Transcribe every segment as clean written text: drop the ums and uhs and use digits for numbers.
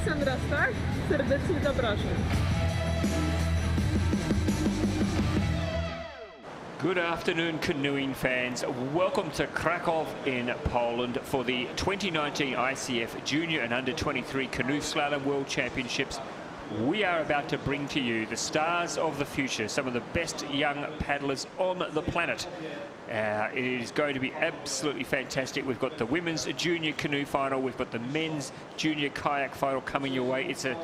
Aleksandra Stach. Serdecznie zapraszam. Good afternoon, canoeing fans. Welcome to Krakow in Poland for the 2019 ICF Junior and Under-23 Canoe Slalom World Championships. We are about to bring to you the stars of the future, some of the best young paddlers on the planet. It is going to be absolutely fantastic. We've got the women's junior canoe final. We've got the men's junior kayak final coming your way. It's a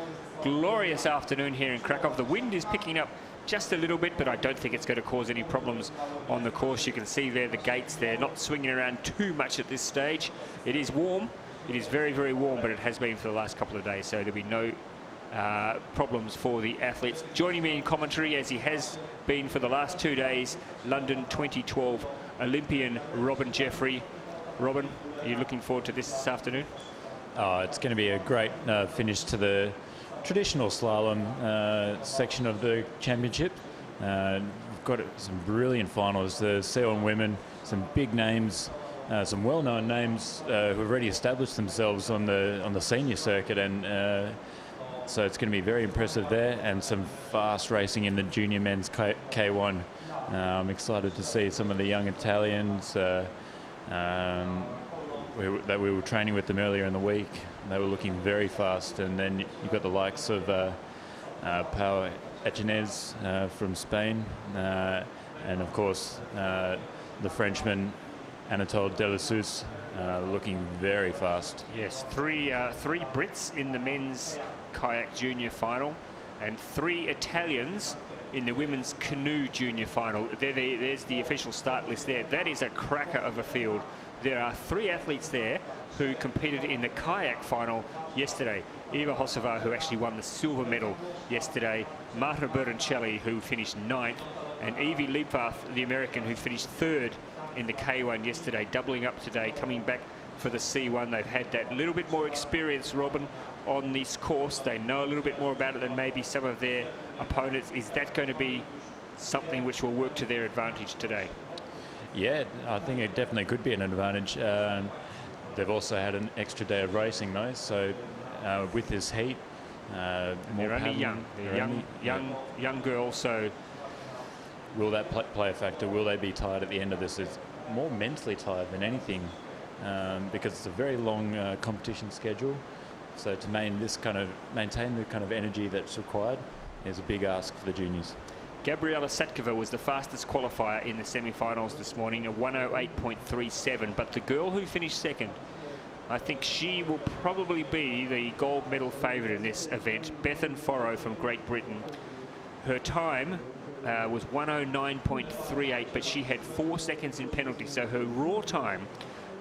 glorious afternoon here in Krakow. The wind is picking up just a little bit, but I don't think it's going to cause any problems on the course. You can see there the gates there, not swinging around too much at this stage. It is warm. It is very, very warm, but it has been for the last couple of days, so there'll be no problems for the athletes. Joining me in commentary, as he has been for the last 2 days, London 2012 Olympian Robin Jeffrey. Robin, are you looking forward to this afternoon? Oh, it's going to be a great finish to the traditional slalom section of the championship. We've got some brilliant finals. The C1 women, some big names, some well-known names who have already established themselves on the senior circuit, and so it's going to be very impressive there, and some fast racing in the junior men's K1. I'm excited to see some of the young Italians that we were training with them earlier in the week. They were looking very fast, and then you've got the likes of Pau Echenez from Spain, and of course the Frenchman Anatole Delassus looking very fast. Yes, three Brits in the men's kayak junior final, and 3 Italians in the women's canoe junior final. There's the official start list there. That is a cracker of a field. There are 3 athletes there who competed in the kayak final yesterday. Eva Hosova, who actually won the silver medal yesterday, Marta Bertoncelli, who finished 9th, and Evie Liebwarth, the American, who finished 3rd in the K1 yesterday, doubling up today, coming back for the C1. They've had that little bit more experience, Robin, on this course. They know a little bit more about it than maybe some of their opponents. Is that going to be something which will work to their advantage today? Yeah, I think it definitely could be an advantage. They've also had an extra day of racing, though, so with this heat, they're only young. They're young girls, so will that play a factor? Will they be tired at the end of this? It's more mentally tired than anything, because it's a very long competition schedule. So to maintain the kind of energy that's required is a big ask for the juniors. Gabriela Satkova was the fastest qualifier in the semi-finals this morning, a 108.37. But the girl who finished 2nd, I think she will probably be the gold medal favourite in this event. Bethan Forrow from Great Britain. Her time was 109.38, but she had 4 seconds in penalty, so her raw time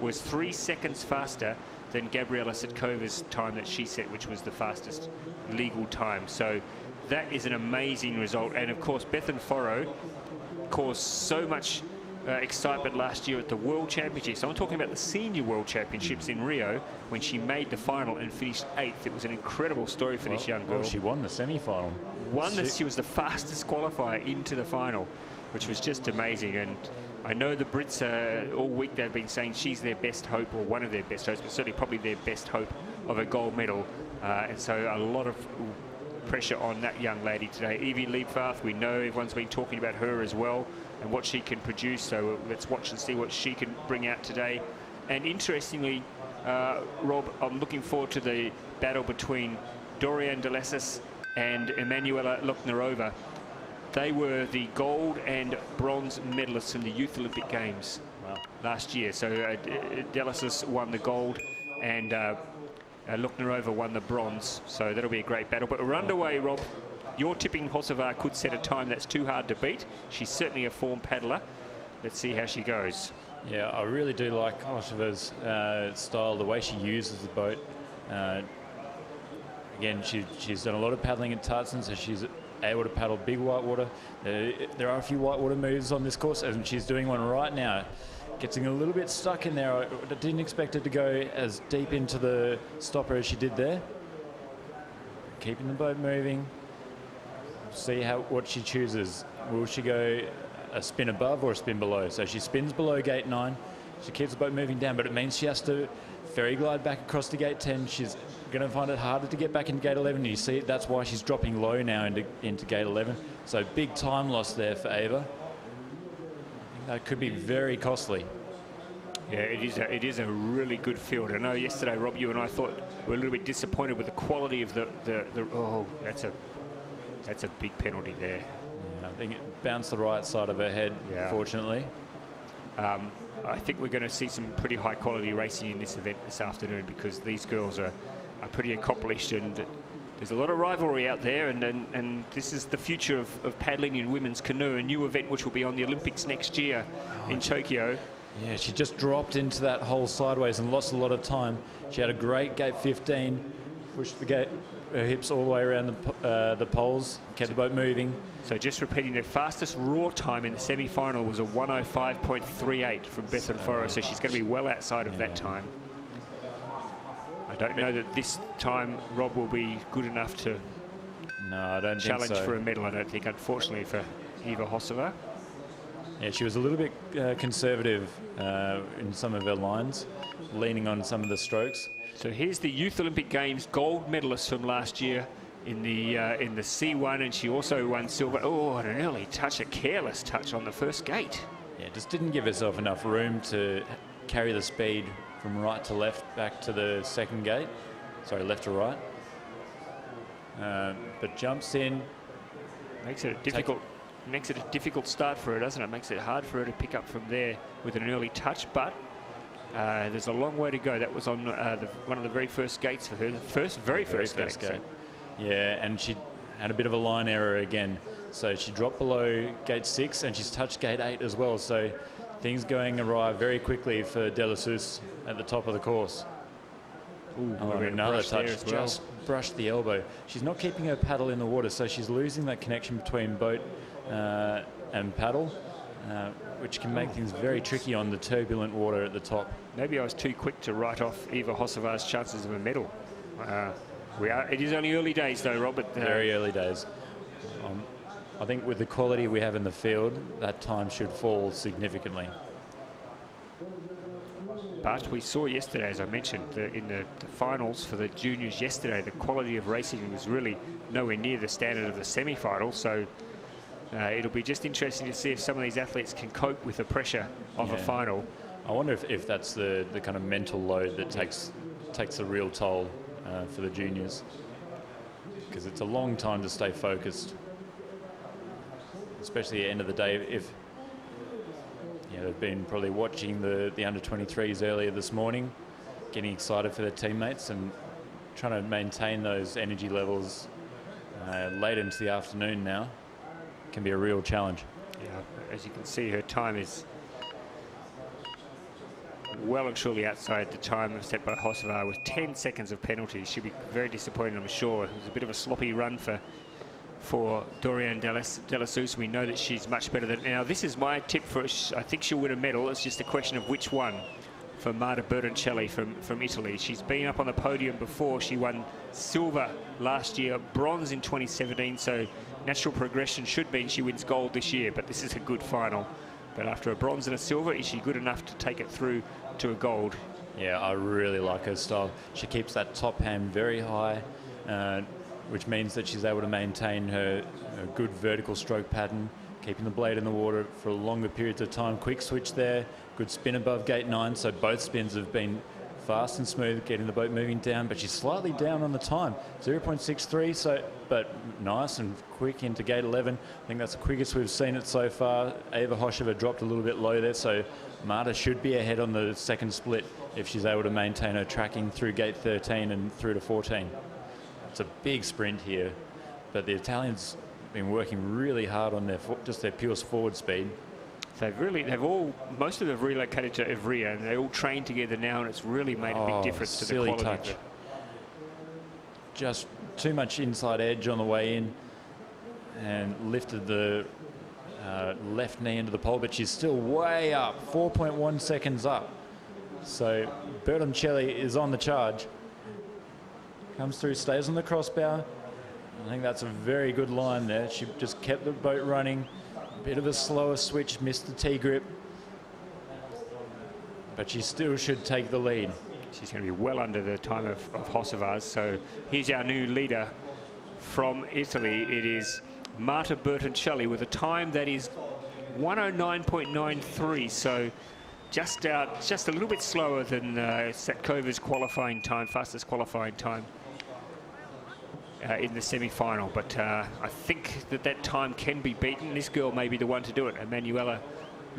was 3 seconds faster than Gabriela Satkova's time that she set, which was the fastest legal time. So that is an amazing result. And of course, Bethan Forrow caused so much excitement last year at the World Championships. I'm talking about the Senior World Championships in Rio, when she made the final and finished 8th. It was an incredible story for this young girl. Well, she won the semi-final. She was the fastest qualifier into the final, which was just amazing. And I know the Brits all week they've been saying she's their best hope, or one of their best hopes, but certainly probably their best hope of a gold medal. And so a lot of pressure on that young lady today. Evie Liebwarth, we know everyone's been talking about her as well and what she can produce, so let's watch and see what she can bring out today. And interestingly, Rob, I'm looking forward to the battle between Dorian Delasis and Emanuela Loknerova. They were the gold and bronze medalists in the Youth Olympic Games last year. So Delasis won the gold, and Loknerova won the bronze, so that'll be a great battle. But we're underway, Rob. You're tipping Hosova could set a time that's too hard to beat. She's certainly a form paddler. Let's see how she goes. Yeah, I really do like Hosova's style, the way she uses the boat. Again, she's done a lot of paddling at Tartan, so she's able to paddle big whitewater. There are a few whitewater moves on this course, and she's doing one right now. Getting a little bit stuck in there. I didn't expect her to go as deep into the stopper as she did there. Keeping the boat moving. See what she chooses. Will she go a spin above or a spin below? So she spins below gate 9. She keeps the boat moving down, but it means she has to ferry glide back across to gate 10. She's going to find it harder to get back into gate 11. You see, that's why she's dropping low now into gate 11. So big time loss there for Ava. I think that could be very costly. Yeah, it is a really good field. I know yesterday, Rob, you and I thought we were a little bit disappointed with the quality of the oh, that's a big penalty there. Yeah, I think it bounced the right side of her head, fortunately. I think we're going to see some pretty high quality racing in this event this afternoon, because these girls are pretty accomplished, and there's a lot of rivalry out there, and this is the future of paddling in women's canoe, a new event which will be on the Olympics next year in Tokyo. Yeah, she just dropped into that hole sideways and lost a lot of time. She had a great gate 15, pushed her hips all the way around the poles, kept the boat moving. So just repeating, the fastest raw time in the semi-final was a 1:05.38 from Bethan Forrest, so she's going to be well outside of that time. I don't know that this time Rob will be good enough to challenge for a medal, I don't think, unfortunately, for Eva Hosova. Yeah, she was a little bit conservative in some of her lines, leaning on some of the strokes. So here's the Youth Olympic Games gold medalist from last year in the C1, and she also won silver. Oh, and an early touch, a careless touch on the first gate. Yeah, just didn't give herself enough room to carry the speed from right to left back to the second gate. Sorry, left to right. But jumps in. Makes it a difficult start for her, doesn't it? Makes it hard for her to pick up from there with an early touch, but there's a long way to go. That was on one of the very first gates for her, the very first gate. So. Yeah, and she had a bit of a line error again. So she dropped below gate 6, and she's touched gate 8 as well. So things going awry very quickly for De La Souce at the top of the course. Ooh, another touch, just brushed the elbow. She's not keeping her paddle in the water, so she's losing that connection between boat and paddle, which can make things very tricky on the turbulent water at the top. Maybe I was too quick to write off Eva Hosova's chances of a medal. It is only early days, though, Robert. Very early days. I think with the quality we have in the field, that time should fall significantly. But we saw yesterday, as I mentioned, in the finals for the juniors yesterday, the quality of racing was really nowhere near the standard of the semi-final. So it'll be just interesting to see if some of these athletes can cope with the pressure of a final. I wonder if that's the kind of mental load that takes a real toll for the juniors, because it's a long time to stay focused, especially at the end of the day. If they've been probably watching the under-23s earlier this morning, getting excited for their teammates and trying to maintain those energy levels late into the afternoon now can be a real challenge. Yeah, as you can see, her time is well and truly outside the time set by Hosova with 10 seconds of penalty. She'll be very disappointed, I'm sure. It was a bit of a sloppy run for Dorian De La Souce. We know that she's much better than... Now, this is my tip for... I think she'll win a medal. It's just a question of which one, for Marta Bertoncelli from Italy. She's been up on the podium before. She won silver last year, bronze in 2017, so natural progression should mean she wins gold this year, but this is a good final. But after a bronze and a silver, is she good enough to take it through to a gold? Yeah, I really like her style. She keeps that top hand very high, which means that she's able to maintain her good vertical stroke pattern, keeping the blade in the water for longer periods of time. Quick switch there, good spin above gate 9, so both spins have been fast and smooth, getting the boat moving down, but she's slightly down on the time, 0.63, but nice and quick into gate 11. I think that's the quickest we've seen it so far. Eva Hosova dropped a little bit low there, so Marta should be ahead on the second split if she's able to maintain her tracking through gate 13 and through to 14. It's a big sprint here, but the Italians have been working really hard on just their pure forward speed. Most of them have relocated to Ivrea, and they all train together now, and it's really made a big difference to the quality. Touch. Just too much inside edge on the way in, and lifted the left knee into the pole, but she's still way up, 4.1 seconds up. So Bertoncelli is on the charge. Comes through, stays on the crossbar. I think that's a very good line there. She just kept the boat running. Bit of a slower switch, missed the T-grip. But she still should take the lead. She's going to be well under the time of Hosovaz. So here's our new leader from Italy. It is Marta Bertoncelli with a time that is 109.93. So just a little bit slower than Satkova's qualifying time, fastest qualifying time in the semi-final. But I think that time can be beaten. This girl may be the one to do it. Emanuela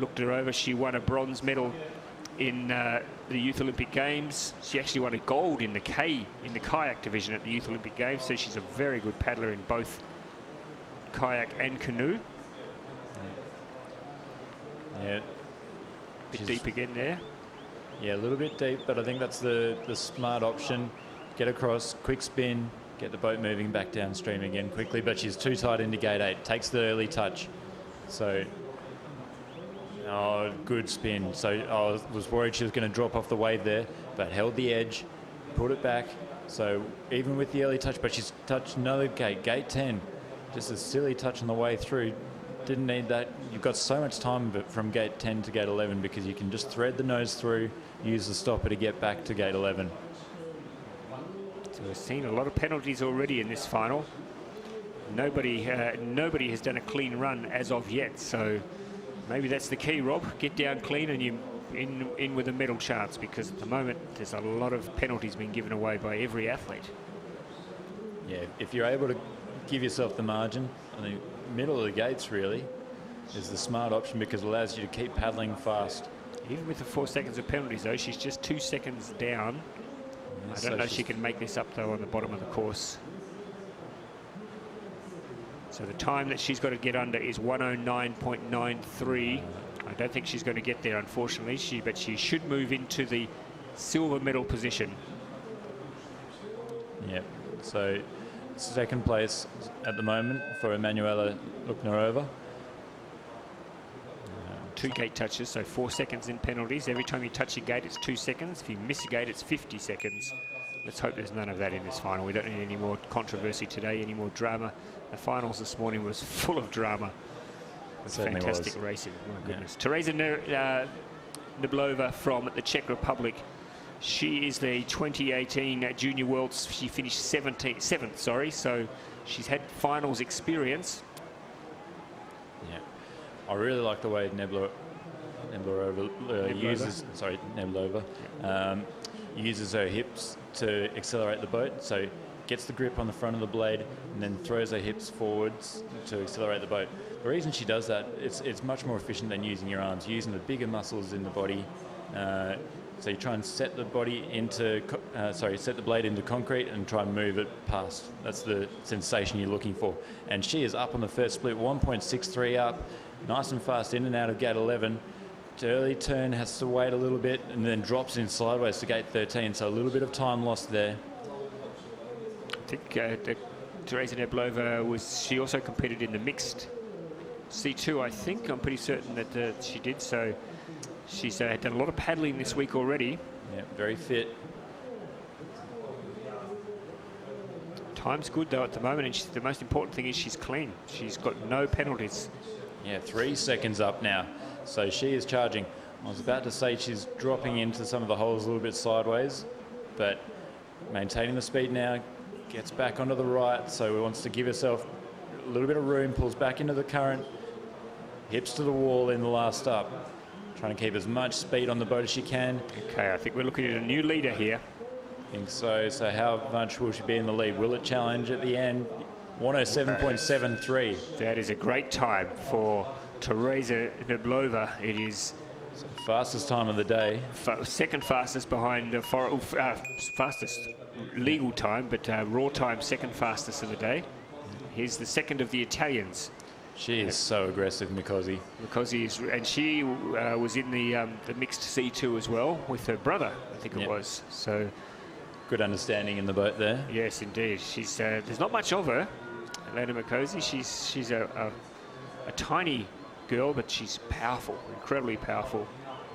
looked her over. She won a bronze medal in the Youth Olympic Games. She actually won a gold in the kayak division at the Youth Olympic Games. So she's a very good paddler in both kayak and canoe. Yeah. Bit deep again there. Yeah, a little bit deep, but I think that's the smart option. Get across, quick spin, get the boat moving back downstream again quickly, but she's too tight into gate 8. Takes the early touch. So, good spin. So I was worried she was going to drop off the wave there, but held the edge, put it back. So even with the early touch, but she's touched another gate 10. Just a silly touch on the way through. Didn't need that. You've got so much time from gate 10 to gate 11 because you can just thread the nose through, use the stopper to get back to gate 11. So we've seen a lot of penalties already in this final. Nobody has done a clean run as of yet. So maybe that's the key, Rob. Get down clean and you in with a medal chance, because at the moment there's a lot of penalties being given away by every athlete. Yeah, if you're able to give yourself the margin, I think middle of the gates really is the smart option because it allows you to keep paddling fast. Even with the 4 seconds of penalties though, she's just 2 seconds down. Yeah, I don't know if she can make this up though on the bottom of the course. So the time that she's got to get under is 109.93. I don't think she's going to get there, unfortunately. But she should move into the silver medal position. Yeah, so second place at the moment for Emanuela Luknarova. 2 gate touches, so 4 seconds in penalties. Every time you touch a gate, it's 2 seconds. If you miss a gate, it's 50 seconds. Let's hope there's none of that in this final. We don't need any more controversy today, any more drama. The finals this morning was full of drama. It's fantastic racing, my goodness. Yeah. Teresa Neblova from the Czech Republic. She is the 2018 Junior Worlds. She finished 7th, so she's had finals experience. Yeah, I really like the way Neblova uses her hips to accelerate the boat. So gets the grip on the front of the blade and then throws her hips forwards to accelerate the boat. The reason she does that, it's much more efficient than using your arms, using the bigger muscles in the body. So you try and set the blade into concrete and try and move it past. That's the sensation you're looking for. And she is up on the first split, 1.63 up, nice and fast in and out of gate 11. Early turn, has to wait a little bit and then drops in sideways to gate 13. So a little bit of time lost there. I think Teresa Neblova she also competed in the mixed C2, I think. I'm pretty certain that she did. So she's done a lot of paddling this week already. Yeah, very fit. Time's good though at the moment, and the most important thing is she's clean. She's got no penalties. Yeah, 3 seconds up now. So she is charging. I was about to say she's dropping into some of the holes a little bit sideways, but maintaining the speed now, gets back onto the right, so wants to give herself a little bit of room, pulls back into the current, hips to the wall in the last up. Trying to keep as much speed on the boat as she can. Okay, I think we're looking at a new leader here. I think so. So how much will she be in the lead? Will it challenge at the end? 107.73. That is a great time for Teresa Neblova. It is fastest time of the day. Second fastest behind the fastest legal time, but raw time second fastest of the day. Here's the second of the Italians. She is so aggressive, Mikosi. And she was in the mixed C2 as well with her brother, I think it was. So good understanding in the boat there. Yes, indeed. She's there's not much of her, Elena Mikosi. She's a tiny girl, but she's powerful, incredibly powerful.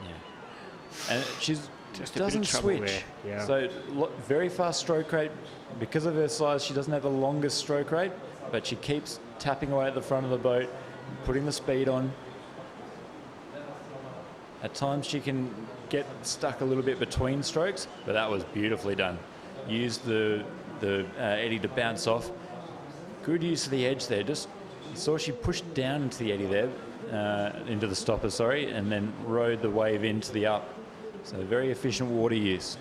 Yeah, and she's just doesn't switch. Yeah. So very fast stroke rate. Because of her size, she doesn't have the longest stroke rate, but she keeps tapping away at the front of the boat, putting the speed on. At times she can get stuck a little bit between strokes, but that was beautifully done. Used the eddy to bounce off. Good use of the edge there. Just saw she pushed down into the eddy there, into the stopper, sorry, and then rode the wave into the up. So very efficient water use.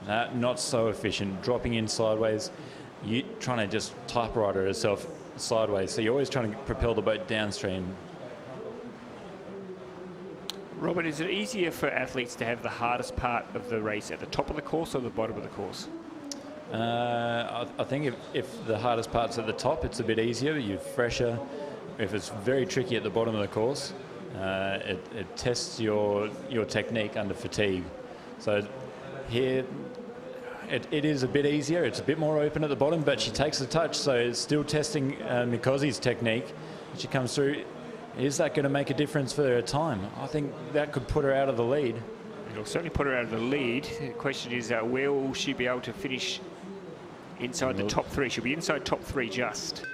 Not so efficient, dropping in sideways. You trying to just typewriter herself sideways, so you're always trying to propel the boat downstream. Robert, is it easier for athletes to have the hardest part of the race at the top of the course or the bottom of the course? I think if the hardest part's at the top, it's a bit easier. You're fresher. If it's very tricky at the bottom of the course, it tests your technique under fatigue. So here, it is a bit easier. It's a bit more open at the bottom, but she takes the touch, so it's still testing Mikosi's technique. She comes through. Is that going to make a difference for her time? I think that could put her out of the lead. It'll certainly put her out of the lead. The question is, where will she be able to finish inside the top three? She'll be inside top three just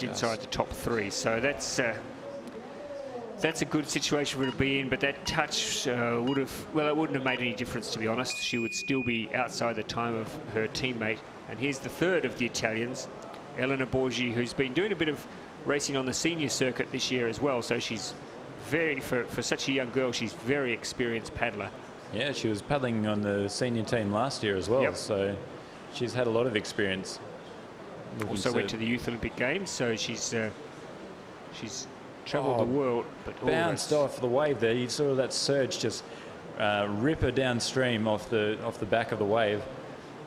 inside the top three. So that's a good situation for her to be in, but that touch it wouldn't have made any difference, to be honest. She would still be outside the time of her teammate. And here's the third of the Italians, Elena Borgi, who's been doing a bit of racing on the senior circuit this year as well. So she's for such a young girl, she's very experienced paddler. Yeah, she was paddling on the senior team last year as well. Yep. So she's had a lot of experience. Also went to the Youth Olympic Games, so she's travelled the world. But bounced off the wave there. You saw that surge just rip her downstream off the back of the wave.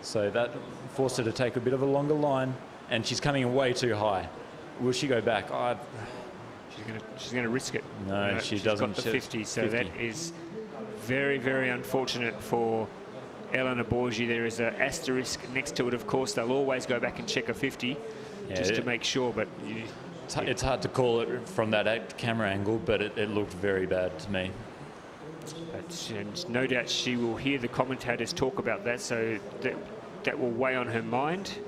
So that forced her to take a bit of a longer line, and she's coming way too high. Will she go back? She's going to risk it. No, she doesn't. She's got the 50, so that is very, very unfortunate for Elena Borgi. There is an asterisk next to it, of course. They'll always go back and check a 50 just to make sure, but it's hard to call it from that camera angle, but it looked very bad to me. And no doubt she will hear the commentators talk about that, so that will weigh on her mind,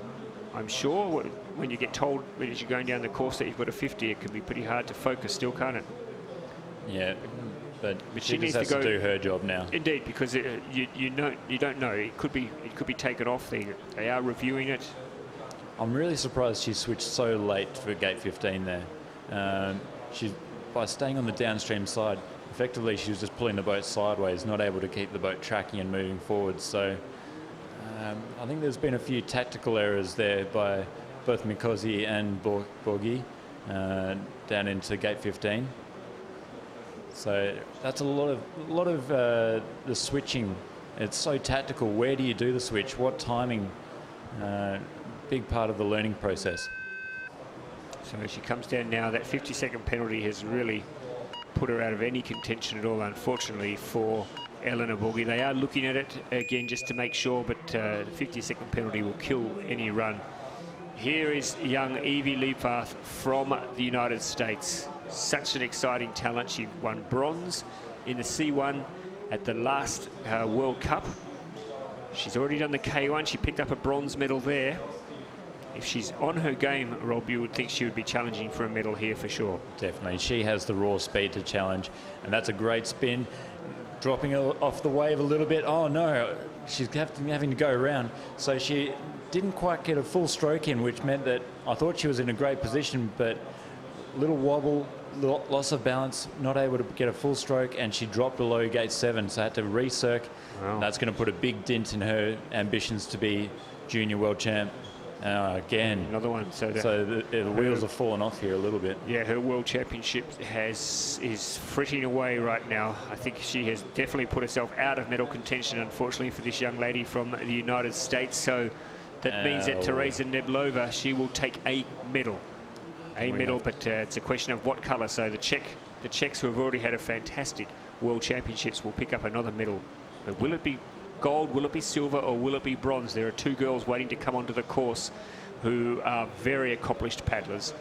I'm sure. When you get told as you're going down the course that you've got a 50, it can be pretty hard to focus still, can't it? Yeah, but she needs just has to do her job now. Indeed, because you don't know. It could be taken off. They are reviewing it. I'm really surprised she switched so late for gate 15 there. By staying on the downstream side, effectively she was just pulling the boat sideways, not able to keep the boat tracking and moving forward. So I think there's been a few tactical errors there by both Mikosi and Borgi down into gate 15. So that's a lot of the switching. It's so tactical. Where do you do the switch? What timing? Big part of the learning process. So as she comes down now, that 50-second penalty has really put her out of any contention at all, unfortunately, for Elena Borgi. They are looking at it again just to make sure, but the 50-second penalty will kill any run. Here is young Evie Liebwarth from the United States. Such an exciting talent. She won bronze in the C1 at the last World Cup. She's already done the K1. She picked up a bronze medal there. If she's on her game, Rob, you would think she would be challenging for a medal here for sure. Definitely. She has the raw speed to challenge, and that's a great spin. Dropping off the wave a little bit. Oh, no. She's having to go around. So she didn't quite get a full stroke in, which meant that I thought she was in a great position, but little wobble, loss of balance, not able to get a full stroke, and she dropped below gate 7, so had to recirc. Wow. That's going to put a big dent in her ambitions to be junior world champ. Again, another one. So the wheels have fallen off here a little bit. Yeah, her world championship is fritting away right now. I think she has definitely put herself out of medal contention, unfortunately, for this young lady from the United States. So that means that Teresa Neblova, she will take a medal. But it's a question of what colour. So the Czechs, who have already had a fantastic world championships, will pick up another medal. But will it be gold, will it be silver, or will it be bronze? There are two girls waiting to come onto the course who are very accomplished paddlers.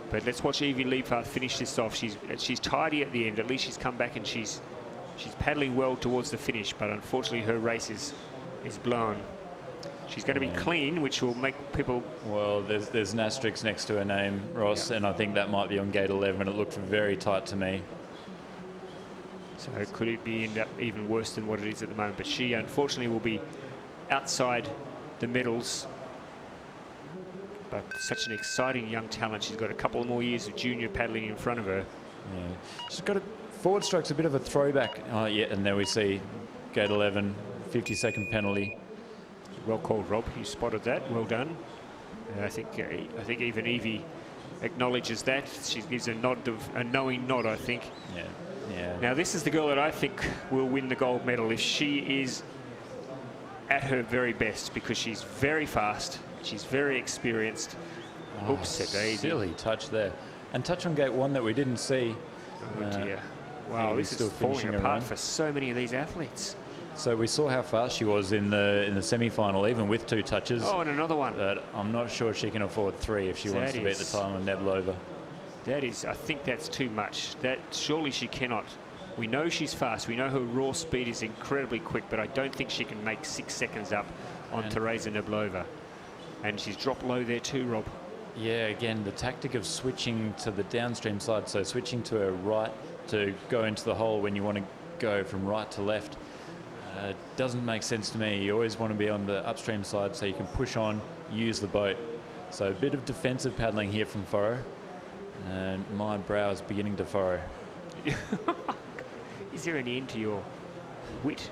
But let's watch Evie Liebwarth finish this off. She's tidy at the end. At least she's come back and she's paddling well towards the finish, but unfortunately her race is blown. She's going to be clean, which will make people... Well, there's an asterisk next to her name, Ross, and I think that might be on gate 11. It looked very tight to me. So could it be end up even worse than what it is at the moment? But she unfortunately will be outside the medals. But such an exciting young talent. She's got a couple more years of junior paddling in front of her. Yeah. She's got a forward stroke's a bit of a throwback. Oh yeah, and there we see gate 11, 50-second penalty. Well called, Rob. You spotted that. Well done. I think even Evie acknowledges that. She gives a nod, a knowing nod, I think. Yeah. Yeah. Now this is the girl that I think will win the gold medal if she is at her very best, because she's very fast, she's very experienced. Oh, Oops, silly touch there. And touch on gate 1 that we didn't see. Oh dear. Wow, this is falling apart for so many of these athletes. So we saw how fast she was in the semi-final, even with 2 touches. Oh, and another one. But I'm not sure she can afford 3 if she wants to beat the time of Neblova. That is, I think that's too much. That surely she cannot. We know she's fast. We know her raw speed is incredibly quick, but I don't think she can make 6 seconds up on Teresa Neblova. And she's dropped low there too, Rob. Yeah, again, the tactic of switching to the downstream side, so switching to her right to go into the hole when you want to go from right to left, doesn't make sense to me. You always want to be on the upstream side so you can push on, use the boat. So a bit of defensive paddling here from furrow, and my brow is beginning to furrow. Is there any end to your wit?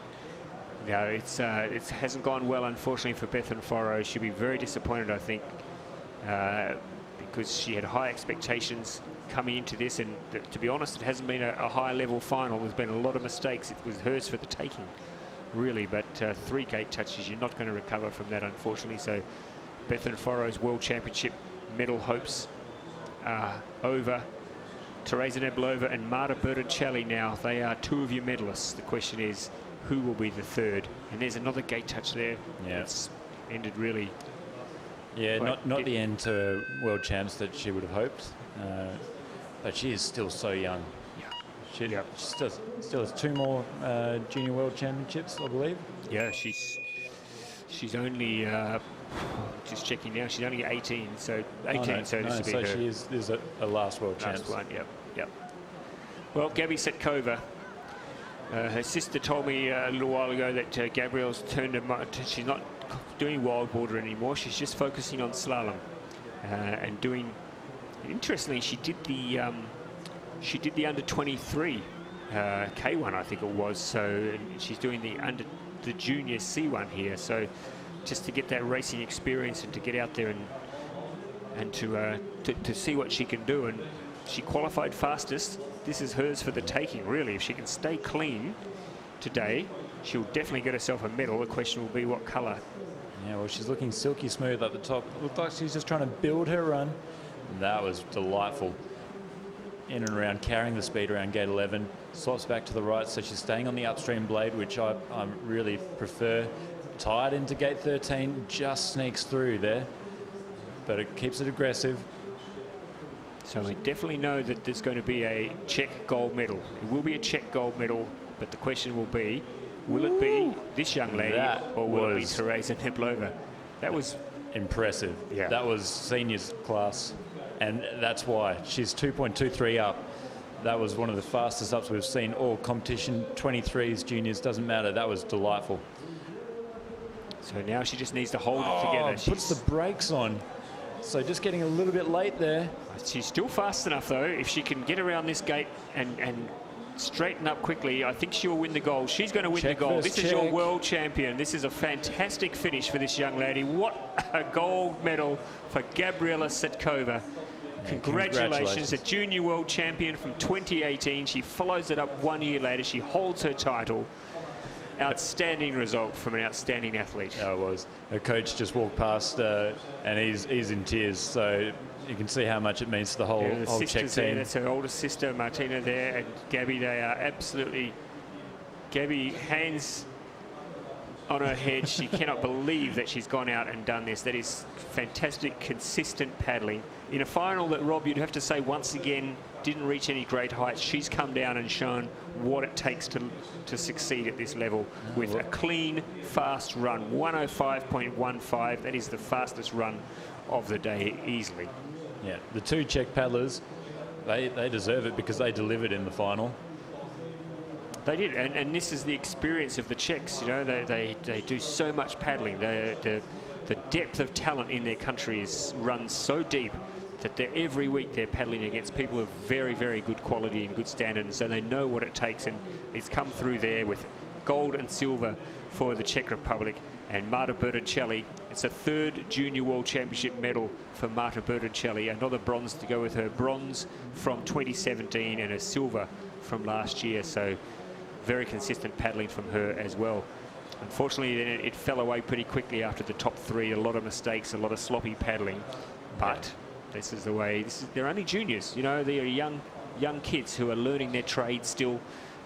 No, it hasn't gone well, unfortunately, for Bethan Furrow. She'll be very disappointed, I think, because she had high expectations coming into this, and to be honest, it hasn't been a high-level final. There's been a lot of mistakes. It was hers for the taking, really, but 3 gate touches, you're not going to recover from that, unfortunately. So Bethan Furrow's World Championship medal hopes are over. Teresa Neblova and Marta Bertoncelli now, they are 2 of your medalists. The question is, who will be the 3rd? And there's another gate touch there. Yeah. It's ended really... Yeah, not the end to world champs that she would have hoped, but she is still so young. Yeah. She still has 2 more junior world championships, I believe. Yeah, she's only just checking now. She's only 18, so 18. So this will be her. She is a last world champ. Last one. Yep. Well, Gabby Setkova. Her sister told me a little while ago that Gabrielle's turned her. She's not doing wild water anymore. She's just focusing on slalom and doing. Interestingly, she did the under 23 K1, I think it was. So she's doing the junior C1 here. So just to get that racing experience and to get out there and to see what she can do. And she qualified fastest. This is hers for the taking, really. If she can stay clean today, she'll definitely get herself a medal. The question will be what colour. Yeah, well, she's looking silky smooth at the top. Looked like she's just trying to build her run. That was delightful. In and around, carrying the speed around gate 11. Swaps back to the right, so she's staying on the upstream blade, which I really prefer. Tied into gate 13, just sneaks through there. But it keeps it aggressive. So we definitely know that there's going to be a Czech gold medal. It will be a Czech gold medal, but the question will be, will it be this young lady or will it be Teresa Neblova? That was impressive. Yeah. That was seniors class, and that's why she's 2.23 up. That was one of the fastest ups we've seen all competition. 23s, juniors, doesn't matter. That was delightful. So now she just needs to hold it together. Puts the brakes on. So just getting a little bit late there. She's still fast enough, though. If she can get around this gate and straighten up quickly, I think she'll win the gold. She's going to win the gold. This is your world champion. This is a fantastic finish for this young lady. What a gold medal for Gabriela Setkova. Congratulations, a junior world champion from 2018. She follows it up 1 year later. She holds her title. Outstanding result from an outstanding athlete. Oh, it was. Her coach just walked past and he's in tears. So you can see how much it means to the whole Czech team. That's her older sister, Martina, there, and Gabby. They are absolutely... Gabby, hands on her head. She cannot believe that she's gone out and done this. That is fantastic, consistent paddling. In a final that, Rob, you'd have to say once again, didn't reach any great heights. She's come down and shown what it takes to succeed at this level with a clean, fast run. 105.15. That is the fastest run of the day easily. Yeah, the 2 Czech paddlers, they deserve it because they delivered in the final. They did, and this is the experience of the Czechs. You know, they do so much paddling. The depth of talent in their country runs so deep that every week they're paddling against people of very, very good quality and good standard, and so they know what it takes, and it's come through there with gold and silver for the Czech Republic. And Marta Bertoncelli, it's a third Junior World Championship medal for Marta Bertoncelli, another bronze to go with her bronze from 2017 and a silver from last year, so very consistent paddling from her as well. Unfortunately, it fell away pretty quickly after the top three. A lot of mistakes, a lot of sloppy paddling, but this is the way. They're only juniors, you know. They are young kids who are learning their trade still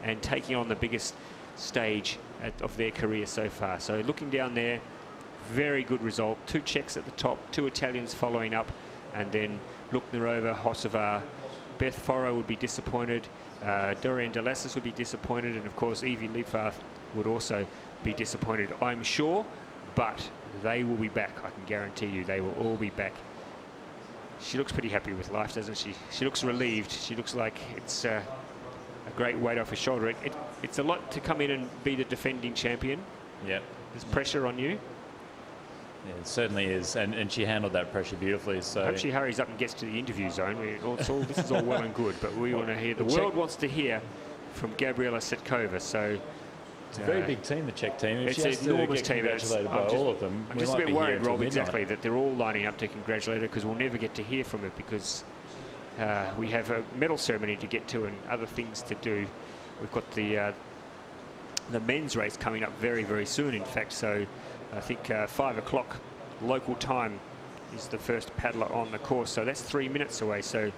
and taking on the biggest stage of their career so far. So looking down there, very good result. 2 Czechs at the top, 2 Italians following up, and then Luknerova, Hosovar, Beth Forrow would be disappointed, Dorian Delasis would be disappointed, and of course Evie Leitvarth would also be disappointed, I'm sure, but they will be back. I can guarantee you they will all be back. She looks pretty happy with life, doesn't she? She looks relieved. She looks like it's a great weight off her shoulder. It's a lot to come in and be the defending champion. Yeah. There's pressure on you. Yeah, it certainly is, and she handled that pressure beautifully. So I hope she hurries up and gets to the interview zone. This is all well and good, but we want to hear, the world wants to hear from Gabriela Setkova. So it's a very big team, the Czech team. If it's she has an enormous to get team. congratulated by all of them. I'm just a bit worried, Rob, exactly, that they're all lining up to congratulate her, because we'll never get to hear from her, because we have a medal ceremony to get to and other things to do. We've got the men's race coming up very, very soon, in fact. So I think 5 o'clock local time is the first paddler on the course. So that's 3 minutes away. So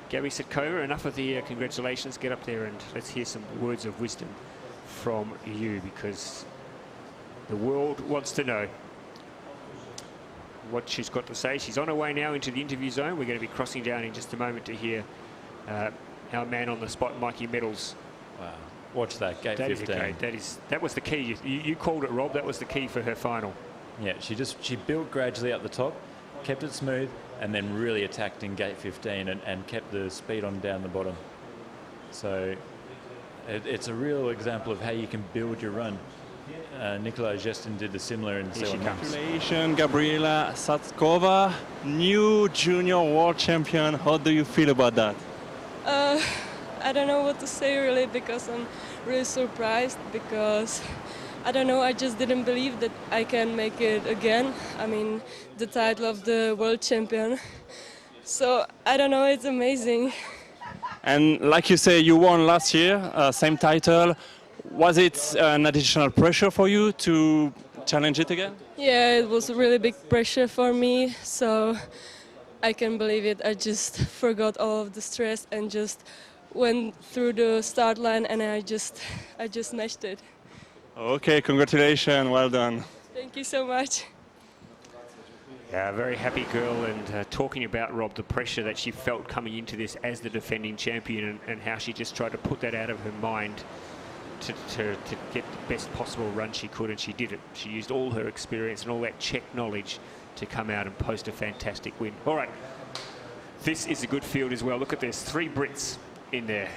Gabby Setkova, enough of the congratulations. Get up there and let's hear some words of wisdom from you, because the world wants to know what she's got to say. She's on her way now into the interview zone. We're going to be crossing down in just a moment to hear our man on the spot, Mikey Medals. Wow. Watch that, gate 15. That was the key. You called it, Rob. That was the key for her final. Yeah, she built gradually up the top, kept it smooth, and then really attacked in gate 15 and kept the speed on down the bottom. So it's a real example of how you can build your run. Nikolai Jestin did the similar in the C1w. Congratulations, Gabriela Setkova, new junior world champion. How do you feel about that? I don't know what to say really, because I'm really surprised, because I don't know, I just didn't believe that I can make it again. I mean, the title of the world champion. So I don't know, it's amazing. And like you say, you won last year, same title. Was it an additional pressure for you to challenge it again? Yeah, it was a really big pressure for me, so I can't believe it. I just forgot all of the stress and just went through the start line, and I just smashed it. Okay, congratulations, well done. Thank you so much. Yeah, a very happy girl, and talking about, Rob, the pressure that she felt coming into this as the defending champion, and how she just tried to put that out of her mind to get the best possible run she could, and she did it. She used all her experience and all that Czech knowledge to come out and post a fantastic win. All right, this is a good field as well. Look at this, 3 Brits in there.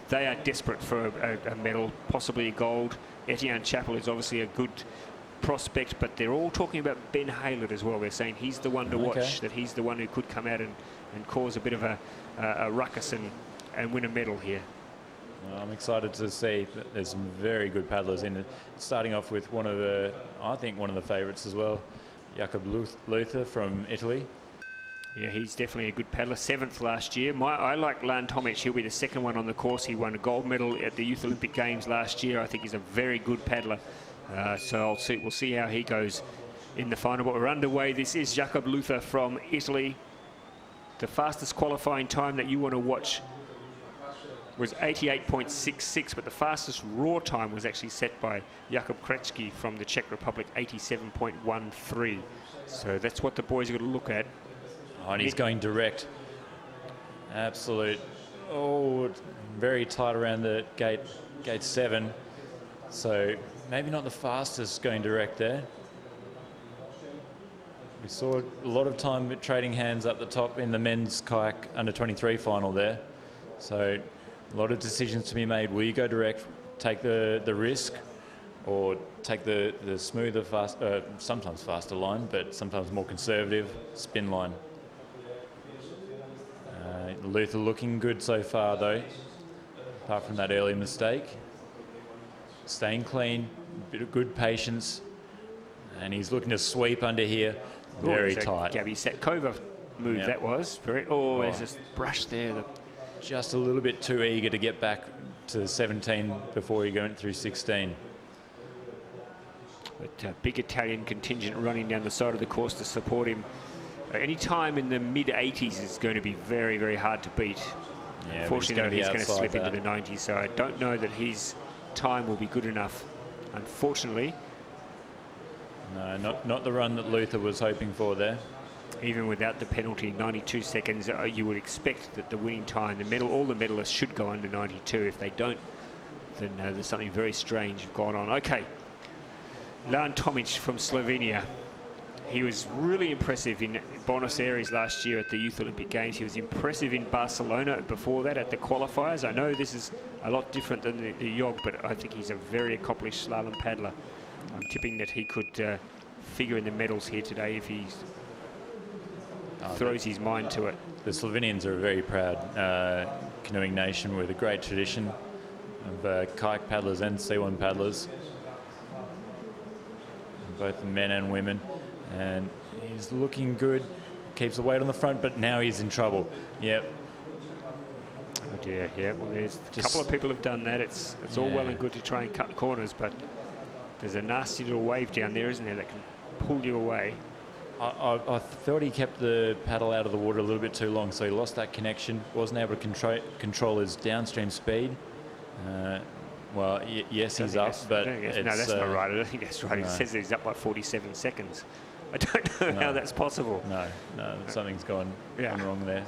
They are desperate for a medal, possibly a gold. Etienne Chappell is obviously a good prospect, but they're all talking about Ben Haylett as well. They're saying he's the one to watch, that he's the one who could come out and cause a bit of a ruckus and win a medal here. Well, I'm excited to see that there's some very good paddlers in it. Starting off with I think one of the favourites as well, Jakob Luther from Italy. Yeah, he's definitely a good paddler. 7th last year. I like Lan Tomic. He'll be the 2nd one on the course. He won a gold medal at the Youth Olympic Games last year. I think he's a very good paddler. So we'll see how he goes in the final. But we're underway. This is Jakob Luther from Italy. The fastest qualifying time that you want to watch was 88.66, but the fastest raw time was actually set by Jakub Krečky from the Czech Republic, 87.13. So that's what the boys are going to look at. Oh, and he's going direct. Absolute. Oh, very tight around the gate 7. So maybe not the fastest going direct there. We saw a lot of time trading hands up the top in the men's kayak under 23 final there. So A lot of decisions to be made. Will you go direct, take the risk, or take the smoother, sometimes faster line, but sometimes more conservative spin line? Luther looking good so far, though, apart from that early mistake. Staying clean, bit of good patience, and he's looking to sweep under here. Very tight. Gabby Setkova move that was. There's this brush there. Just a little bit too eager to get back to 17 before he went through 16. But big Italian contingent running down the side of the course to support him. Any time in the mid-80s is going to be very, very hard to beat. Yeah, unfortunately, he's going to slip into the 90s, so I don't know that his time will be good enough, unfortunately. No, not the run that Luther was hoping for there. Even without the penalty, 92 seconds, you would expect that the winning time, all the medalists should go under 92. If they don't, then there's something very strange going on. Okay, Lan Tomic from Slovenia. He was really impressive in Buenos Aires last year at the Youth Olympic Games. He was impressive in Barcelona before that at the qualifiers. I know this is a lot different than the Jog, but I think he's a very accomplished slalom paddler. I'm tipping that he could figure in the medals here today if he throws his mind to it. The Slovenians are a very proud canoeing nation with a great tradition of kayak paddlers and C1 paddlers, both men and women. And he's looking good, keeps the weight on the front, but now he's in trouble. Yep. Oh dear, yeah. Well, there's a couple of people have done that. It's all well and good to try and cut corners, but there's a nasty little wave down there, isn't there, that can pull you away. I thought he kept the paddle out of the water a little bit too long, so he lost that connection, wasn't able to control his downstream speed. Well, yes, he's up, but no, that's not right. I don't think that's right. No. It says he's up by 47 seconds. I don't know how that's possible. No, something's gone wrong there.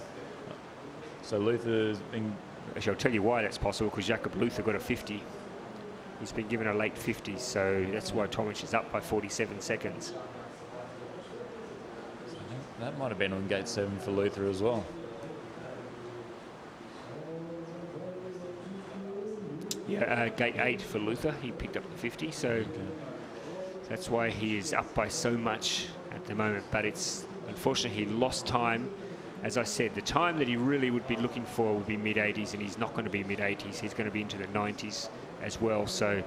So Luther's been... Actually, I'll tell you why that's possible, because Jakob Luther got a 50. He's been given a late 50, so that's why Tomic is up by 47 seconds. So I think that might have been on gate 7 for Luther as well. Yeah, gate 8 for Luther. He picked up the 50, so that's why he is up by so much at the moment. But it's unfortunately he lost time. As I said, the time that he really would be looking for would be mid-80s, and he's not going to be mid-80s. He's going to be into the 90s as well. So,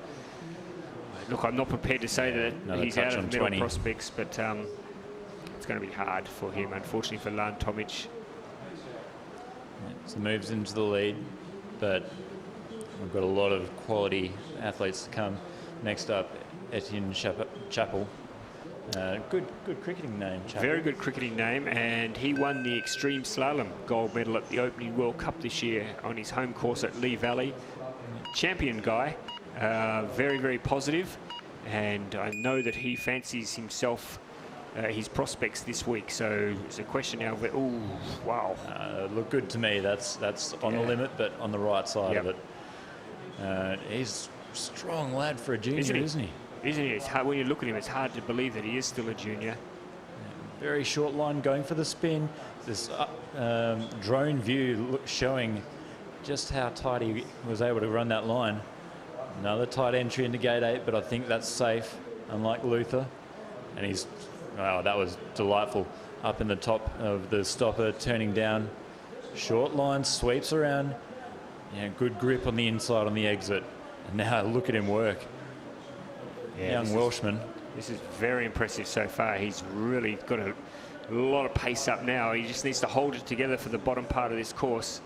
look, I'm not prepared to say that he's out of medal prospects, but it's going to be hard for him, unfortunately, for Lan Tomic. So moves into the lead, but we've got a lot of quality athletes to come. Next up, Etienne Chappell. Good cricketing name, Chappell. Very good cricketing name, and he won the extreme slalom gold medal at the opening World Cup this year on his home course at Lee Valley. Champion guy, very, very positive, and I know that he fancies himself his prospects this week. So it's a question now of, oh, wow. Look good to me. That's on the limit, but on the right side of it. He's a strong lad for a junior, isn't he? Isn't he? It's hard, when you look at him, it's hard to believe that he is still a junior. Very short line, going for the spin. This drone view showing just how tight he was able to run that line. Another tight entry into gate 8, but I think that's safe, unlike Luther. And he's, wow, that was delightful. Up in the top of the stopper, turning down. Short line, sweeps around. Yeah, good grip on the inside on the exit. And now look at him work. Yeah, young Welshman. This is very impressive so far. He's really got a lot of pace up now. He just needs to hold it together for the bottom part of this course.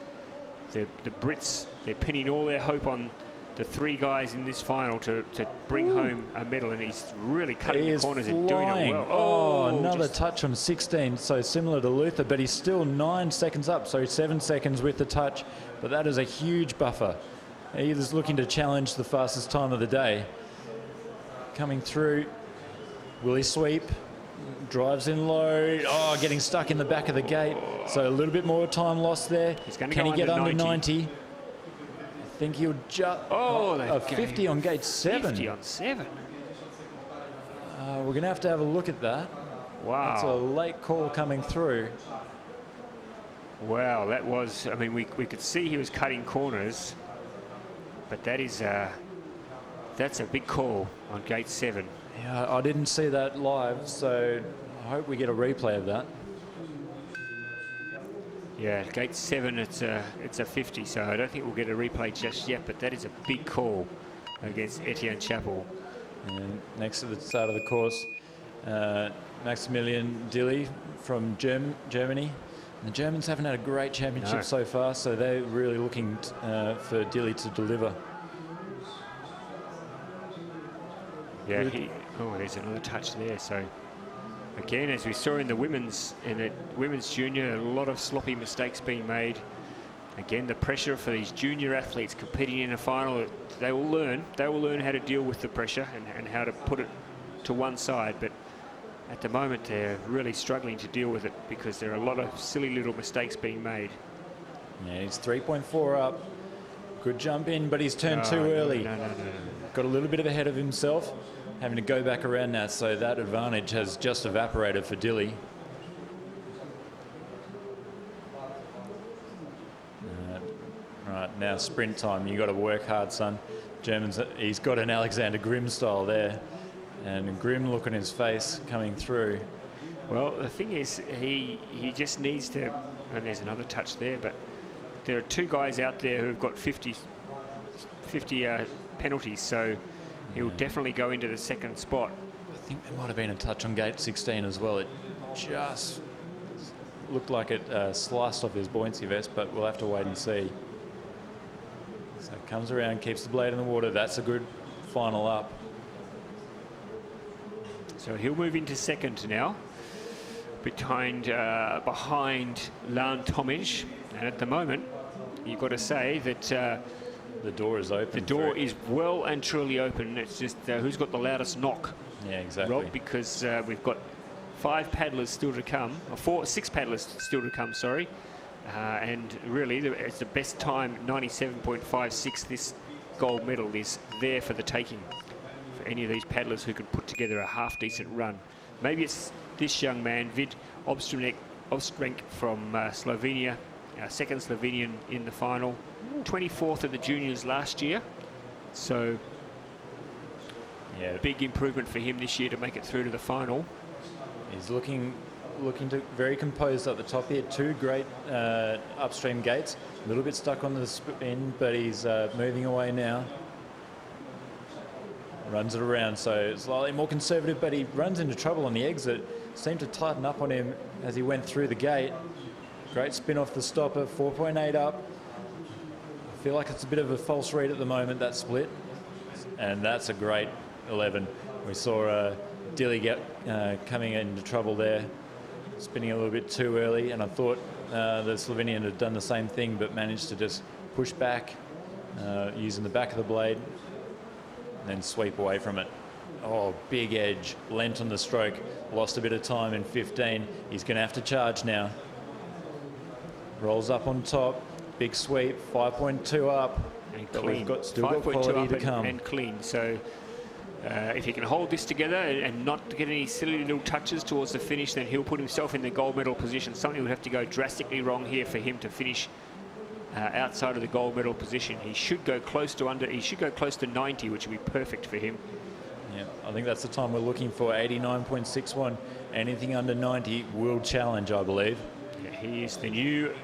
The Brits, they're pinning all their hope on the 3 guys in this final to bring home a medal, and he's really cutting the corners and doing it well. Oh, another touch on 16, so similar to Luther, but he's still 9 seconds up, so 7 seconds with the touch, but that is a huge buffer. He's looking to challenge the fastest time of the day. Coming through, will he sweep? Drives in low. Oh, getting stuck in the back of the gate. So a little bit more time lost there. Can he get under 90? I think he'll just... Oh, a 50 on gate 7. 50 on 7. We're going to have a look at that. Wow. That's a late call coming through. Wow, that was... I mean, we could see he was cutting corners. But that is that's a big call on gate 7. Yeah, I didn't see that live, so I hope we get a replay of that. Yeah, gate 7, it's a 50, so I don't think we'll get a replay just yet, but that is a big call against Etienne Chapel. And next to the start of the course, Maximilian Dilly from Germany. And the Germans haven't had a great championship so far, so they're really looking for Dilly to deliver. Yeah, there's another touch there. So again, as we saw in the women's junior, a lot of sloppy mistakes being made. Again, the pressure for these junior athletes competing in a final, they will learn how to deal with the pressure and how to put it to one side. But at the moment, they're really struggling to deal with it because there are a lot of silly little mistakes being made. Yeah, he's 3.4 up. Good jump in, but he's turned too early. No. Got a little bit of ahead of himself, having to go back around now, so that advantage has just evaporated for Dilly. Right, now sprint time. You got to work hard, son. Germans, he's got an Alexander Grimm style there, and Grimm look on his face coming through. Well, the thing is, he just needs to, and there's another touch there, but there are 2 guys out there who've got 50 penalties, so he'll definitely go into the second spot. I think there might have been a touch on gate 16 as well. It just looked like it sliced off his buoyancy vest, but we'll have to wait and see. So it comes around, keeps the blade in the water. That's a good final up. So he'll move into second now, behind Lan Tomic. And at the moment, you've got to say that the door is open. The door is well and truly open. It's just who's got the loudest knock. Yeah, exactly. Rob, because we've got 5 paddlers still to come, or 6 paddlers still to come, sorry. And really, it's the best time, 97.56. This gold medal is there for the taking for any of these paddlers who could put together a half-decent run. Maybe it's this young man, Vid Obstrenk from Slovenia, our second Slovenian in the final, 24th at the juniors last year. So, yeah, big improvement for him this year to make it through to the final. He's looking to very composed at the top here. 2 great upstream gates. A little bit stuck on the spin, but he's moving away now. Runs it around, so slightly more conservative, but he runs into trouble on the exit. Seemed to tighten up on him as he went through the gate. Great spin off the stopper, 4.8 up. I feel like it's a bit of a false read at the moment, that split. And that's a great 11. We saw Dilly coming into trouble there, spinning a little bit too early, and I thought the Slovenian had done the same thing, but managed to just push back using the back of the blade and then sweep away from it. Oh, big edge, lent on the stroke, lost a bit of time in 15. He's going to have to charge now. Rolls up on top, big sweep, 5.2 up. And but clean. We've got still got quality to come. And clean. So if he can hold this together and not get any silly little touches towards the finish, then he'll put himself in the gold medal position. Something would have to go drastically wrong here for him to finish outside of the gold medal position. He should go close to 90, which would be perfect for him. Yeah, I think that's the time we're looking for, 89.61. Anything under 90 will challenge, I believe. Yeah, he is the new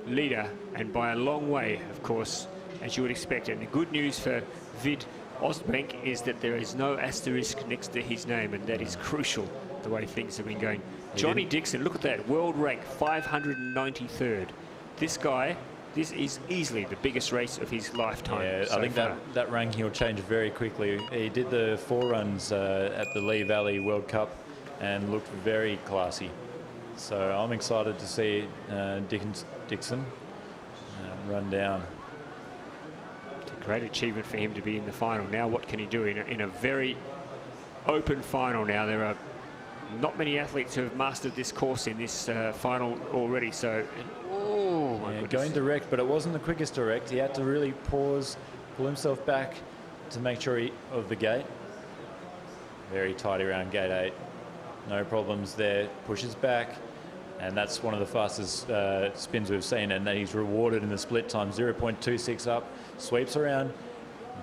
leader, and by a long way, of course, as you would expect. And the good news for Vid Ostbank is that there is no asterisk next to his name, and that is crucial, the way things have been going. Johnny Dixon, look at that, world rank 593rd. This guy, this is easily the biggest race of his lifetime. Yeah, so I think that ranking will change very quickly. He did the 4 runs at the Lee Valley World Cup and looked very classy. So I'm excited to see Dixon run down. It's a great achievement for him to be in the final. Now what can he do in a very open final now? There are not many athletes who have mastered this course in this final already. So, going direct, but it wasn't the quickest direct. He had to really pause, pull himself back to make sure of the gate. Very tight around gate 8. No problems there. Pushes back, And that's one of the fastest spins we've seen, and that he's rewarded in the split time, 0.26 up, sweeps around.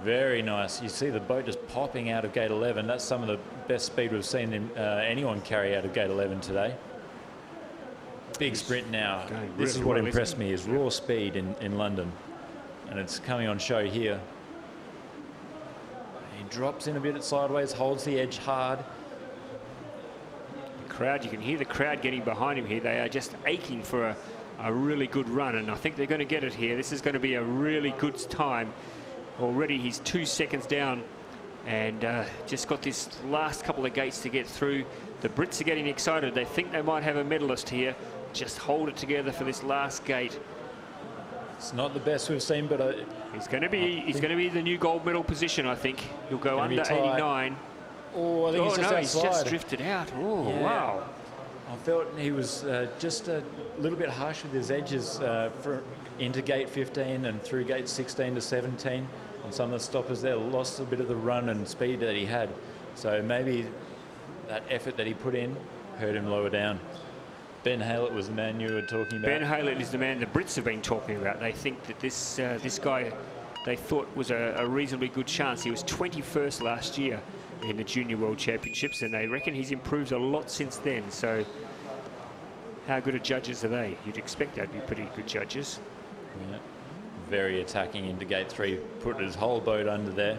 Very nice. You see the boat just popping out of gate 11. That's some of the best speed we've seen anyone carry out of gate 11 today. Big sprint now. This is what impressed me, is raw speed in London. And it's coming on show here. He drops in a bit sideways, holds the edge hard. Crowd, you can hear the crowd getting behind him here. They are just aching for a really good run, and I think they're going to get it here. This is going to be a really good time. Already he's 2 seconds down, and just got this last couple of gates to get through. The Brits are getting excited. They think they might have a medalist here. Just hold it together for this last gate. It's not the best we've seen, but he's going to be the new gold medal position. I think he'll go under 89. Oh, I think he's just drifted out. Oh, yeah. Wow. I felt he was just a little bit harsh with his edges into gate 15 and through gate 16 to 17. And some of the stoppers there lost a bit of the run and speed that he had. So maybe that effort that he put in hurt him lower down. Ben Haylett was the man you were talking about. Ben Haylett is the man the Brits have been talking about. They think that this guy, they thought was a reasonably good chance. He was 21st last year in the Junior World Championships, and they reckon he's improved a lot since then. So how good a judges are they? You'd expect they'd be pretty good judges. Yeah. Very attacking into gate 3, put his whole boat under there.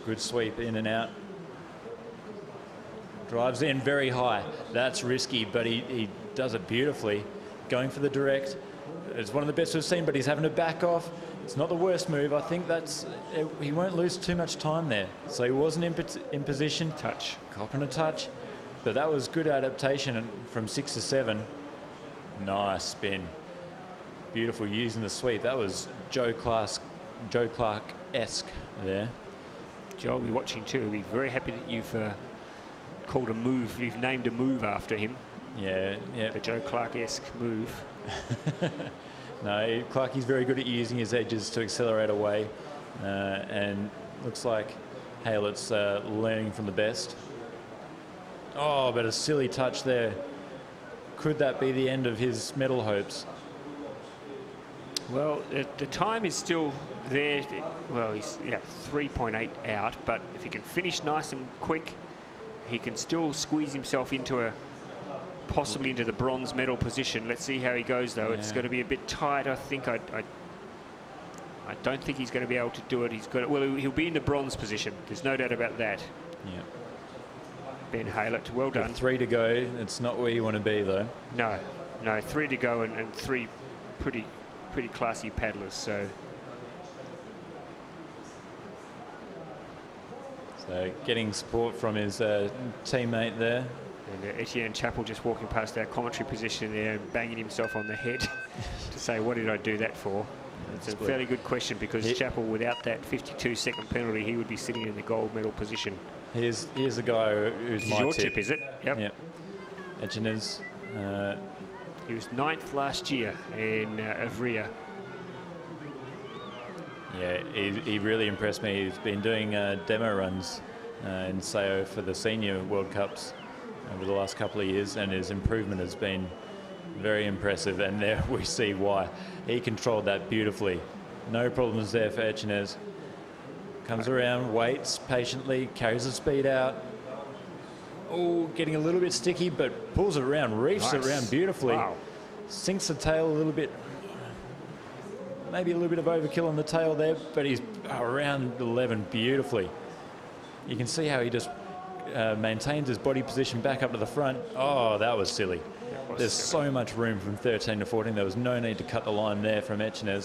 Good sweep in and out. Drives in very high. That's risky, but he does it beautifully. Going for the direct. It's one of the best we've seen, but he's having to back off. It's not the worst move. I think he won't lose too much time there. So he wasn't in position. Touch. Copping a touch. But that was good adaptation from 6 to 7. Nice spin. Beautiful using the sweep. That was Joe Clark-esque there. Joe will be watching too. He'll be very happy that you've called a move. You've named a move after him. Yeah. The Joe Clark-esque move. No, Clarkie's very good at using his edges to accelerate away, and looks like Haylett's learning from the best. Oh, but a silly touch there. Could that be the end of his medal hopes? Well, the time is still there. Well, he's 3.8 out, but if he can finish nice and quick, he can still squeeze himself into possibly into the bronze medal position. Let's see how he goes, though. Yeah. It's going to be a bit tight, I think. I don't think he's going to be able to do it. He'll be in the bronze position. There's no doubt about that. Yeah. Ben Haylett, well done. With 3 to go. It's not where you want to be, though. No, 3 to go and 3 pretty classy paddlers. So getting support from his teammate there. And Etienne Chappell just walking past our commentary position there and banging himself on the head to say, what did I do that for? It's a fairly good question, because Chappell, without that 52-second penalty, he would be sitting in the gold medal position. Here's the guy who's my your tip, is it? Yep. Etienne's. He was 9th last year in Avria. Yeah, he really impressed me. He's been doing demo runs in SAO for the Senior World Cups over the last couple of years, and his improvement has been very impressive, and there we see why. He controlled that beautifully. No problems there for Etienne. Comes around, waits patiently, carries the speed out. Oh, getting a little bit sticky, but pulls it around, reefs it around beautifully. Wow. Sinks the tail a little bit. Maybe a little bit of overkill on the tail there, but he's around 11 beautifully. You can see how he just maintains his body position back up to the front. Oh, that was silly. There's so much room from 13 to 14. There was no need to cut the line there from Etienne.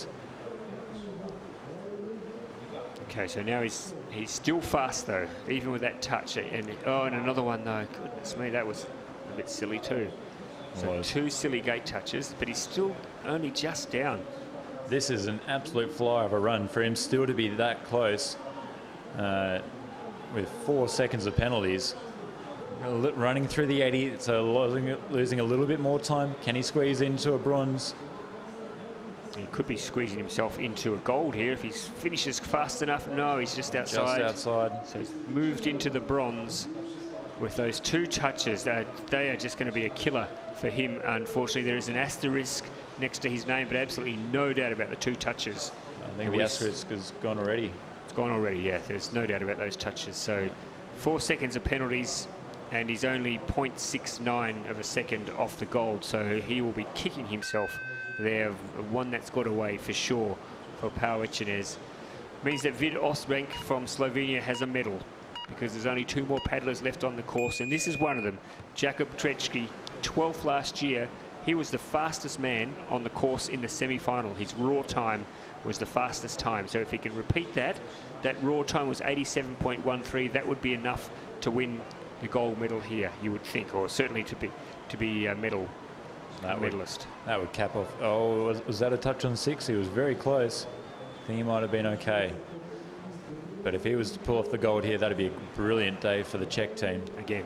Okay, so now he's still fast, though, even with that touch. And another one, though. Goodness me, that was a bit silly too. So 2 silly gate touches, but he's still only just down. This is an absolute flyer of a run for him still to be that close with 4 seconds of penalties. Running through the 80, so losing a little bit more time. Can he squeeze into a bronze? He could be squeezing himself into a gold here if he finishes fast enough. No, he's just outside. Just outside. So he's moved into the bronze. with those 2 touches. They are just going to be a killer for him. Unfortunately, there is an asterisk next to his name, but absolutely no doubt about the 2 touches. I think the asterisk has gone already. It's gone already, yeah. There's no doubt about those touches. So 4 seconds of penalties, and he's only 0.69 of a second off the gold. So he will be kicking himself there. One that's got away for sure for Pau Echenez. Means that Vid Osbank from Slovenia has a medal, because there's only 2 more paddlers left on the course, and this is one of them. Jakub Trečki, 12th last year. He was the fastest man on the course in the semi-final. His raw time was the fastest time. So if he can repeat that raw time was 87.13. That would be enough to win the gold medal here, you would think, or certainly to be a medalist. That would cap off. Oh, was that a touch on 6? He was very close. I think he might have been okay. But if he was to pull off the gold here, that'd be a brilliant day for the Czech team. Again.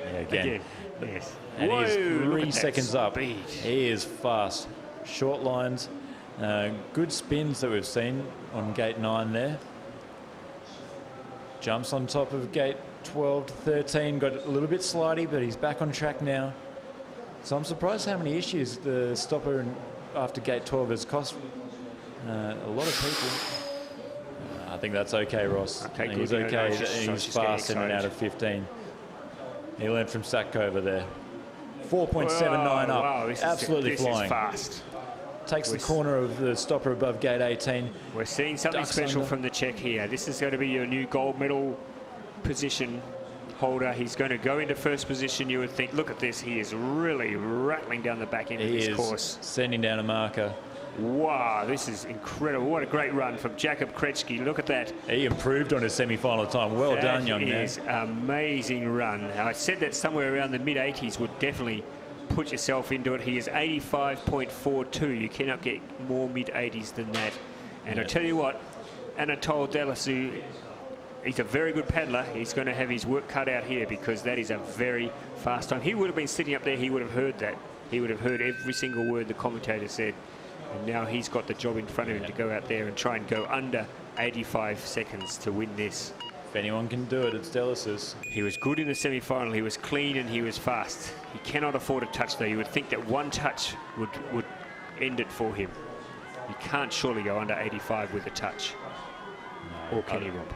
Yeah, again. Yes. And Whoa, he's 3 look at that seconds up. speed. He is fast. Short lines. Good spins that we've seen on gate 9 there. Jumps on top of gate 12 to 13. Got a little bit slidey, but he's back on track now. So I'm surprised how many issues the stopper after gate 12 has cost a lot of people. I think that's okay, Ross. Okay, and good. he's okay. He's He's fast in and out of 15. He learned from Sakova there. 4.79 up. Wow, Absolutely flying. This is fast. Takes the corner of the stopper above gate 18. We're seeing something Ducks special under. from the Czech here. This is going to be your new gold medal position holder. He's going to go into first position, you would think. Look at this. He is really rattling down the back end of this course. Sending down a marker. Wow, this is incredible. What a great run from Jakub Trečki. Look at that. He improved on his semi-final time. Well done, young man. That is amazing run. I said that somewhere around the mid-80s would definitely put yourself into it. He is 85.42. You cannot get more mid-80s than that. And I tell you what, Anatol Delasu, he's a very good paddler. He's going to have his work cut out here, because that is a very fast time. He would have been sitting up there. He would have heard that. He would have heard every single word the commentator said. And now he's got the job in front of him to go out there and try and go under 85 seconds to win this. If anyone can do it, it's Delasus. He was good in the semi-final. He was clean and he was fast. He cannot afford a touch, though. You would think that one touch would end it for him. You can't surely go under 85 with a touch. No, or can he, Rob?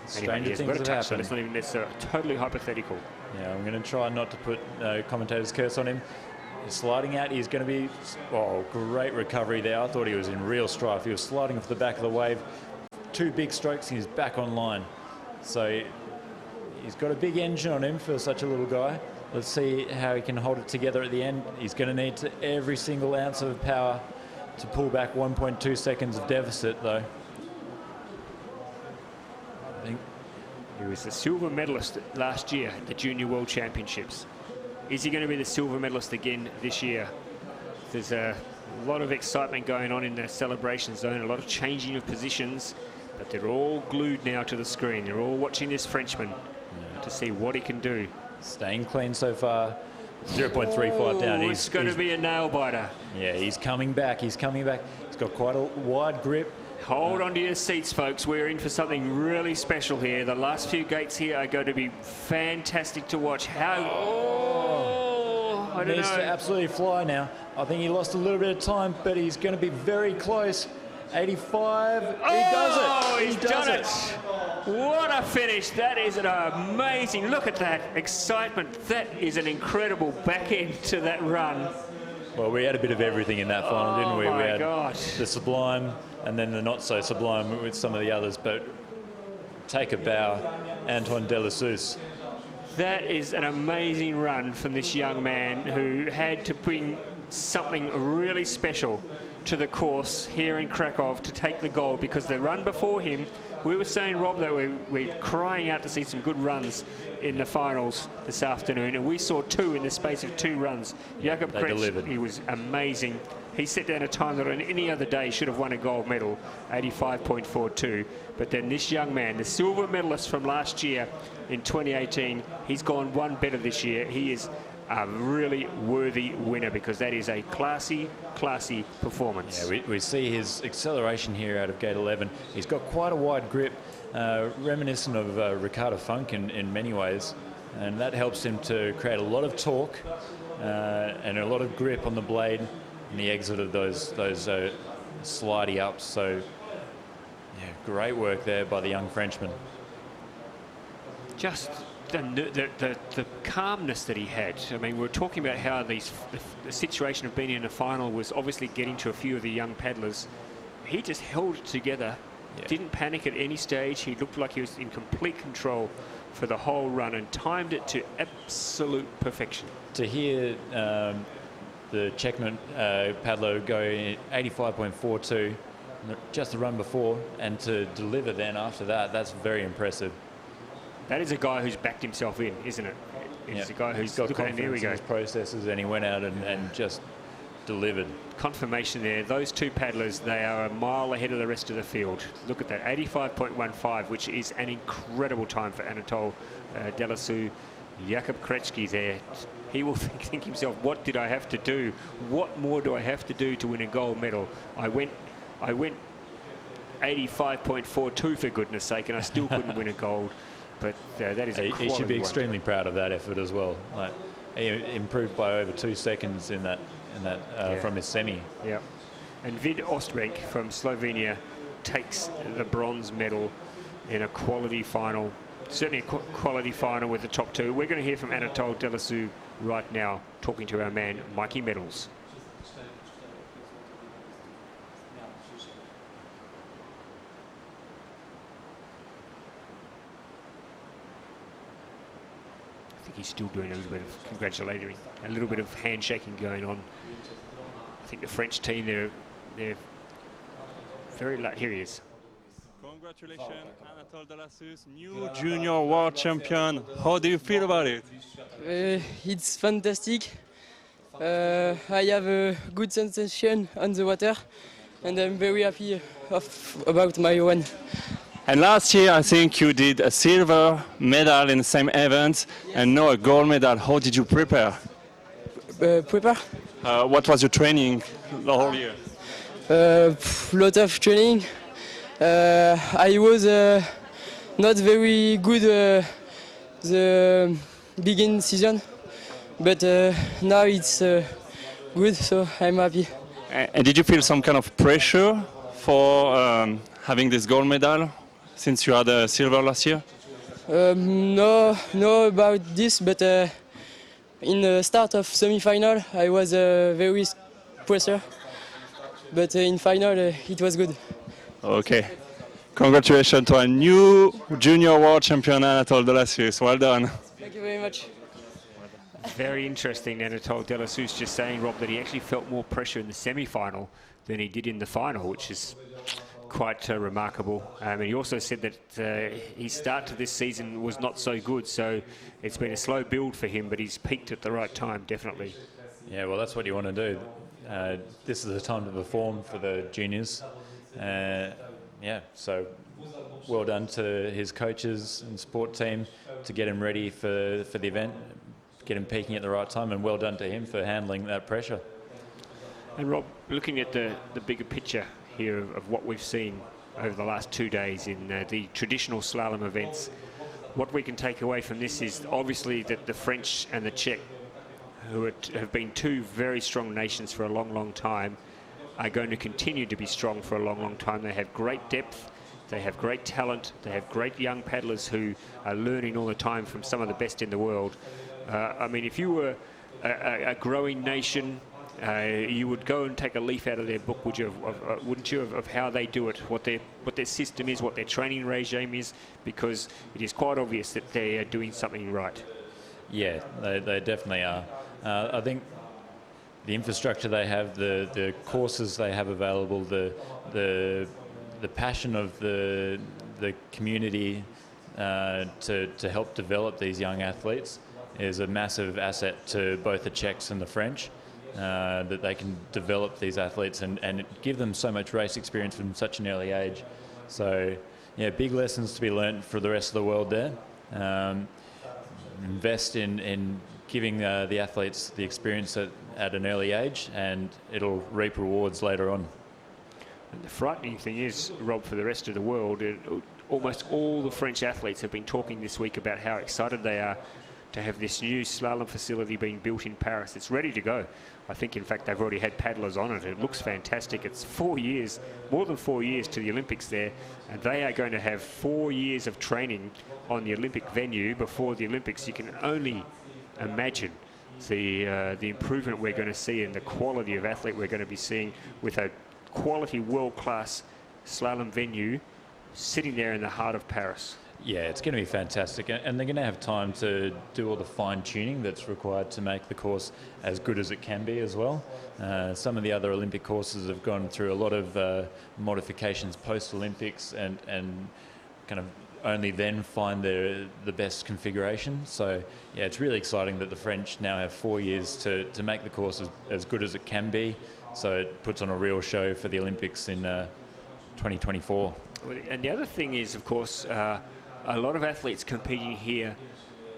Stranger things have touch, so happened. it's not even necessarily totally hypothetical. Yeah, I'm going to try not to put commentator's curse on him. He's sliding out. He's going to be... Oh, great recovery there. I thought he was in real strife. He was sliding off the back of the wave. 2 big strokes and he's back online. So he's got a big engine on him for such a little guy. Let's see how he can hold it together at the end. He's going to need every single ounce of power to pull back 1.2 seconds of deficit, though. I think he was the silver medalist last year at the Junior World Championships. Is he going to be the silver medalist again this year? There's a lot of excitement going on in the celebration zone, a lot of changing of positions, but they're all glued now to the screen. They're all watching this Frenchman to see what he can do. Staying clean so far. 0.35 down. It's going to be a nail biter. Yeah, he's coming back. He's coming back. He's got quite a wide grip. Hold on to your seats, folks. We're in for something really special here. The last few gates here are going to be fantastic to watch. How... Oh, I don't Needs know. to absolutely fly now. I think he lost a little bit of time, but he's going to be very close. 85. He does it. He's done it. What a finish. That is an amazing... Look at that excitement. That is an incredible back end to that run. Well, we had a bit of everything in that final, didn't we? My We had gosh. the sublime and then the not so sublime with some of the others, but take a bow, Antoine Delasus. That is an amazing run from this young man who had to bring something really special to the course here in Krakow to take the gold, because the run before him, we were saying, Rob, that we're crying out to see some good runs in the finals this afternoon, and we saw 2 in the space of 2 runs. Jakub delivered. Trečki, he was amazing. He set down a time that on any other day should have won a gold medal, 85.42. But then this young man, the silver medalist from last year in 2018, he's gone one better this year. He is a really worthy winner, because that is a classy performance. Yeah, we see his acceleration here out of gate 11. He's got quite a wide grip, reminiscent of Ricardo Funk in many ways, and that helps him to create a lot of torque and a lot of grip on the blade and the exit of those slidey ups. So, yeah, great work there by the young Frenchman. Just the calmness that he had. I mean, we were talking about how the situation of being in a final was obviously getting to a few of the young paddlers. He just held it together, didn't panic at any stage. He looked like he was in complete control for the whole run and timed it to absolute perfection. To hear the Czechman paddler go 85.42 just the run before, and to deliver then after that, that's very impressive. That is a guy who's backed himself in, isn't it? It's a guy who's got confidence confidence in his processes, and he went out and just delivered. Confirmation there. Those two paddlers, they are a mile ahead of the rest of the field. Look at that, 85.15, which is an incredible time for Anatol Delassou. Jakub Kreczki there. He will think himself, what did I have to do? What more do I have to do to win a gold medal? I went 85.42 for goodness sake, and I still couldn't win a gold. But that is a he should be extremely proud of that effort as well. Like, he improved by over 2 seconds in that from his semi. Yeah. And Vid Ostbank from Slovenia takes the bronze medal in a quality final. Certainly a quality final with the top two. We're going to hear from Anatol Delassou right now, talking to our man Mikey Medals. I think he's still doing a little bit of congratulatory, a little bit of handshaking going on. I think the French team, they're very lucky. Here he is. Congratulations, Anatol Delassou, new junior world champion. How do you feel about it? It's fantastic. I have a good sensation on the water, and I'm very happy about my one. And last year, I think you did a silver medal in the same event, and now a gold medal. How did you prepare? Prepare? What was your training the whole year? Lot of training. I was not very good the beginning season, but now it's good, so I'm happy. And did you feel some kind of pressure for having this gold medal since you had a silver last year? No about this, but in the start of semi-final I was very pressure, but in final it was good. Okay. Congratulations to a new junior world champion, Anatol Delassou. Well done. Thank you very much. Very interesting. Anatol Delassou's just saying, Rob, that he actually felt more pressure in the semi-final than he did in the final, which is quite remarkable. And he also said that his start to this season was not so good, so it's been a slow build for him, but he's peaked at the right time, definitely. Yeah, well, that's what you want to do. This is the time to perform for the juniors. Yeah, so well done to his coaches and support team to get him ready for the event, get him peaking at the right time, and well done to him for handling that pressure. And Rob, looking at the bigger picture here of what we've seen over the last 2 days in the traditional slalom events, what we can take away from this is obviously that the French and the Czech, who have been two very strong nations for a long, long time, are going to continue to be strong for a long, long time. They have great depth, they have great talent, they have great young paddlers who are learning all the time from some of the best in the world. I mean, if you were a growing nation, you would go and take a leaf out of their book, would you? Wouldn't you? Of how they do it, what their system is, what their training regime is, because it is quite obvious that they are doing something right. Yeah, they definitely are. I think the infrastructure they have, the courses they have available, the passion of the community to help develop these young athletes is a massive asset to both the Czechs and the French, that they can develop these athletes and give them so much race experience from such an early age. So, yeah, big lessons to be learned for the rest of the world there. Invest in giving the athletes the experience at an early age, and it'll reap rewards later on. And the frightening thing is, Rob, for the rest of the world, almost all the French athletes have been talking this week about how excited they are to have this new slalom facility being built in Paris. It's ready to go. I think, in fact, they've already had paddlers on it. It looks fantastic. It's 4 years, more than 4 years to the Olympics there, and they are going to have 4 years of training on the Olympic venue before the Olympics. You can only imagine the improvement we're going to see and the quality of athlete we're going to be seeing with a quality world-class slalom venue sitting there in the heart of Paris. Yeah, it's going to be fantastic, and they're going to have time to do all the fine-tuning that's required to make the course as good as it can be as well. Some of the other Olympic courses have gone through a lot of modifications post-Olympics and kind of only then find the best configuration. So, yeah, it's really exciting that the French now have 4 years to make the course as good as it can be, so it puts on a real show for the Olympics in 2024. And the other thing is, of course, a lot of athletes competing here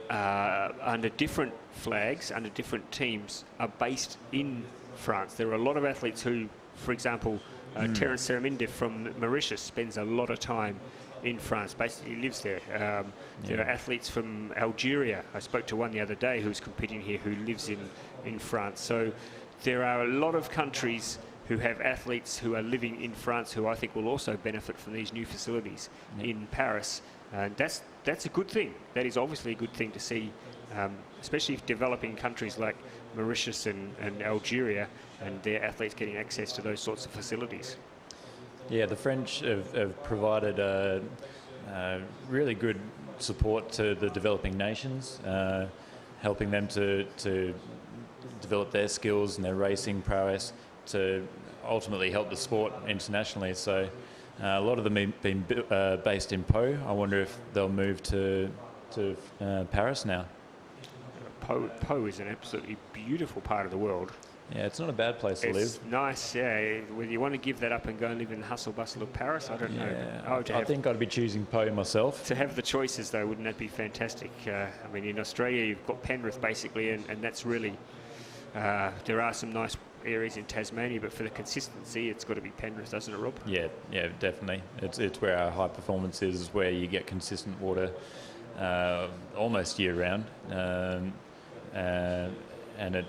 under different flags, under different teams, are based in France. There are a lot of athletes who, for example, Terence Seraminde from Mauritius spends a lot of time in France, basically lives there. There are athletes from Algeria. I spoke to one the other day who's competing here who lives in France. So there are a lot of countries who have athletes who are living in France who I think will also benefit from these new facilities in Paris. And that's a good thing. That is obviously a good thing to see, especially if developing countries like Mauritius and Algeria and their athletes getting access to those sorts of facilities. Yeah, the French have provided really good support to the developing nations, helping them to develop their skills and their racing prowess to ultimately help the sport internationally. So a lot of them have been based in Pau. I wonder if they'll move to Paris now. Pau is an absolutely beautiful part of the world. Yeah, it's not a bad place to live. It's nice, yeah. Whether you want to give that up and go and live in the hustle bustle of Paris, I don't know. I think I'd be choosing Pau myself. To have the choices, though, wouldn't that be fantastic? I mean, in Australia, you've got Penrith, basically, and that's really... there are some nice areas in Tasmania, but for the consistency, it's got to be Penrith, doesn't it, Rob? Yeah, definitely. It's where our high performance is where you get consistent water almost year round, and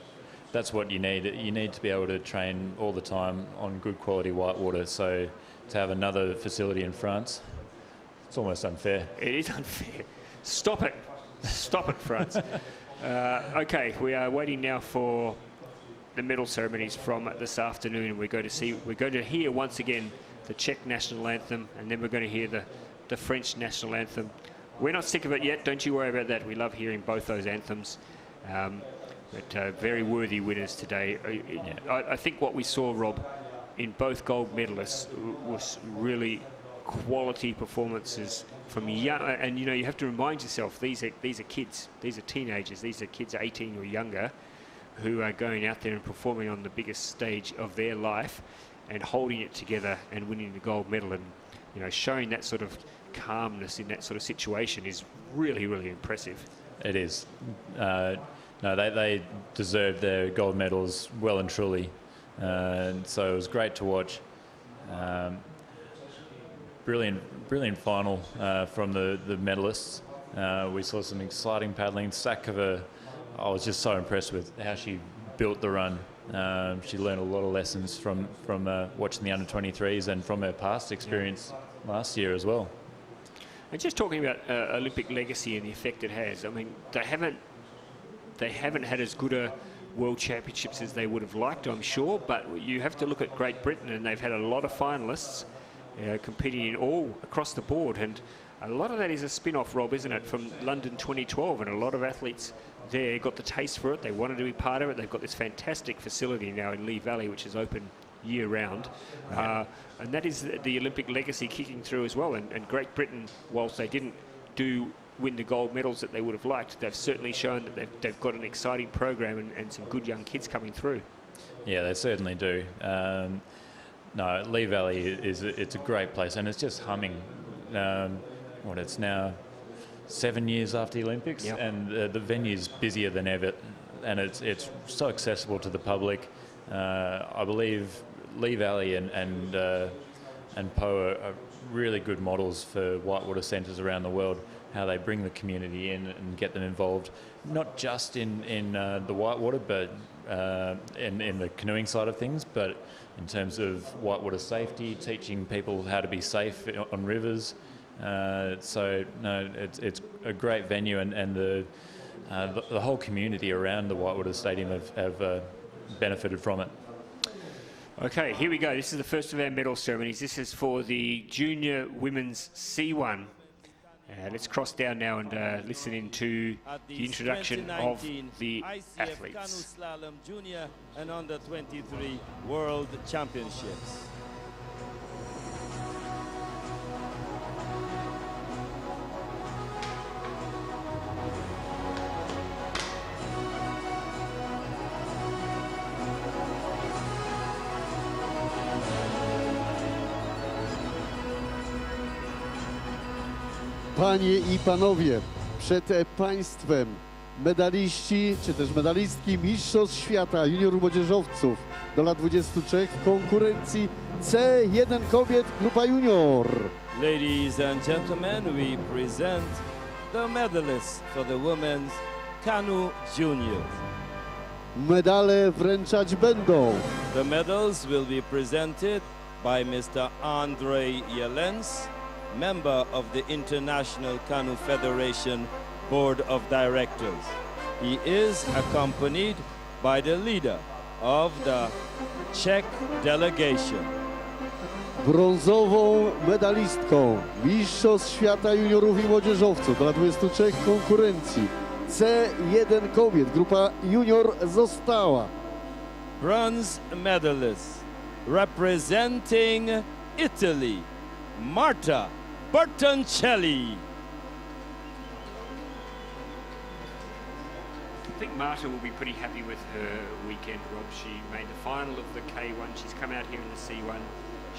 that's what you need. You need to be able to train all the time on good quality whitewater. So to have another facility in France, it's almost unfair. It is unfair. Stop it, France. Okay, we are waiting now for the medal ceremonies from this afternoon. We're going to hear once again the Czech national anthem, and then we're going to hear the French national anthem. We're not sick of it yet, don't you worry about that. We love hearing both those anthems. But very worthy winners today. I think what we saw, Rob, in both gold medalists was really quality performances from young. And you have to remind yourself, these are kids, these are teenagers, these are kids 18 or younger, who are going out there and performing on the biggest stage of their life and holding it together and winning the gold medal. And showing that sort of calmness in that sort of situation is really, really impressive. It is. No, they deserved their gold medals well and truly. And so it was great to watch. Brilliant final from the medalists. We saw some exciting paddling. Sakova, I was just so impressed with how she built the run. She learned a lot of lessons from watching the under-23s and from her past experience last year as well. And just talking about Olympic legacy and the effect it has, I mean, they haven't had as good a World Championships as they would have liked, I'm sure, but you have to look at Great Britain, and they've had a lot of finalists competing in all across the board, and a lot of that is a spin-off, Rob, isn't it, from London 2012, and a lot of athletes there got the taste for it. They wanted to be part of it. They've got this fantastic facility now in Lee Valley, which is open year-round, and that is the Olympic legacy kicking through as well, and Great Britain, whilst they didn't win the gold medals that they would have liked, they've certainly shown that they've got an exciting program and some good young kids coming through. Yeah, they certainly do. No, Lee Valley it's a great place, and it's just humming. It's now 7 years after the Olympics, Yep. and the venue's busier than ever, and it's so accessible to the public. I believe Lee Valley and Poe are really good models for whitewater centres around the world, how they bring the community in and get them involved, not just in the whitewater, but in the canoeing side of things, but in terms of whitewater safety, teaching people how to be safe on rivers. So no, it's a great venue, and the whole community around the Whitewater Stadium have benefited from it. Okay, here we go. This is the first of our medal ceremonies. This is for the junior women's C1. Let's cross down now and listen in to the introduction of the ICF athletes. Canoe Slalom Junior and Under 23 World Championships. Panie i panowie, przed państwem medaliści, czy też medalistki Mistrzostw Świata juniorów młodzieżowców do lat 23 w konkurencji C1 kobiet grupa junior. Ladies and gentlemen, we present the medalists for the women's Canoe Juniors. Medale wręczać będą The medals will be presented by Mr. Andrei Jelens, member of the International Canoe Federation Board of Directors. He is accompanied by the leader of the Czech delegation. brązową medalistką Mistrzostw Świata juniorów i młodzieżowców do lat 23 w konkurencji C1 kobiet grupa junior została Bronze medalist representing Italy, Marta Bertoncelli. I think Marta will be pretty happy with her weekend, Rob. She made the final of the K1. She's come out here in the C1.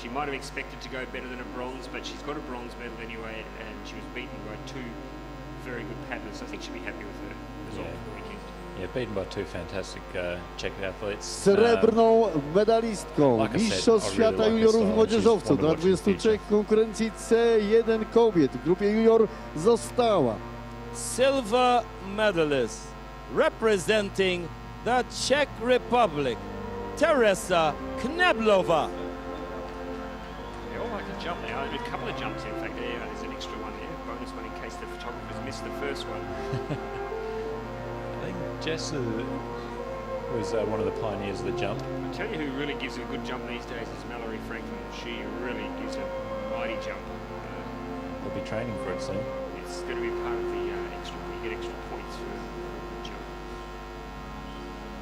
She might have expected to go better than a bronze, but she's got a bronze medal anyway, and she was beaten by two very good paddlers. I think she'll be happy with her result for the weekend. Yeah, beaten by two fantastic Czech athletes. srebrną medalistką like I said, Mistrzostw I really Świata like her juniorów i style. młodzieżowców She's do one lat to watch in the 23 w konkurencji C1 kobiet w grupie junior została Silver medalist representing the Czech Republic, Teresa Kneblova. They all like to jump now. A couple of jumps, in fact. There's an extra one there, bonus one in case the photographers missed the first one. I think Jess was one of the pioneers of the jump. I tell you who really gives a good jump these days is Mallory Franklin. She really gives a mighty jump. We'll be training for it soon. It's going to be part of the extra. You get extra points for jump.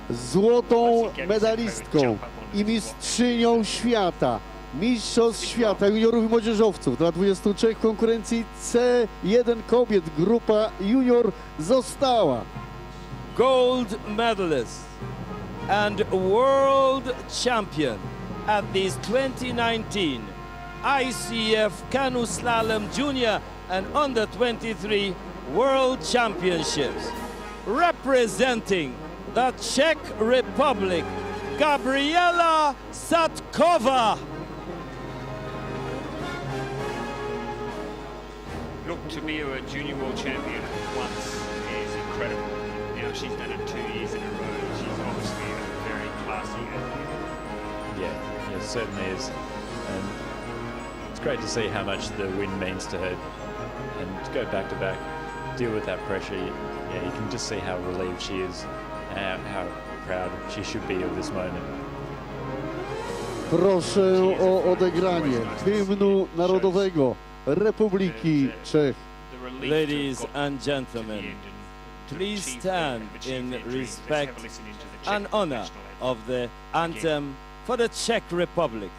złotą medalistką i mistrzynią świata Mistrzostw Świata juniorów i młodzieżowców do lat 23 w konkurencji C1 kobiet grupa junior została Gold medalist and world champion at these 2019 ICF Canoe Slalom Junior and Under 23 World Championships. Representing the Czech Republic, Gabriela Satkova. Look, to be a junior world champion once is incredible. Now she's done it 2 years in a row. She's obviously a very classy athlete. Yeah, it certainly is. And it's great to see how much the win means to her. And to go back to back, deal with that pressure, yeah, you can just see how relieved she is, how proud she should be of this moment. proszę o odegranie hymnu narodowego Republiki Czech. The relief to have Ladies got and to the gentlemen, end and to please achieve stand achieve in their dreams. Let's respect have a listen into the Czech and honor national anthem. of the anthem for the Czech Republic.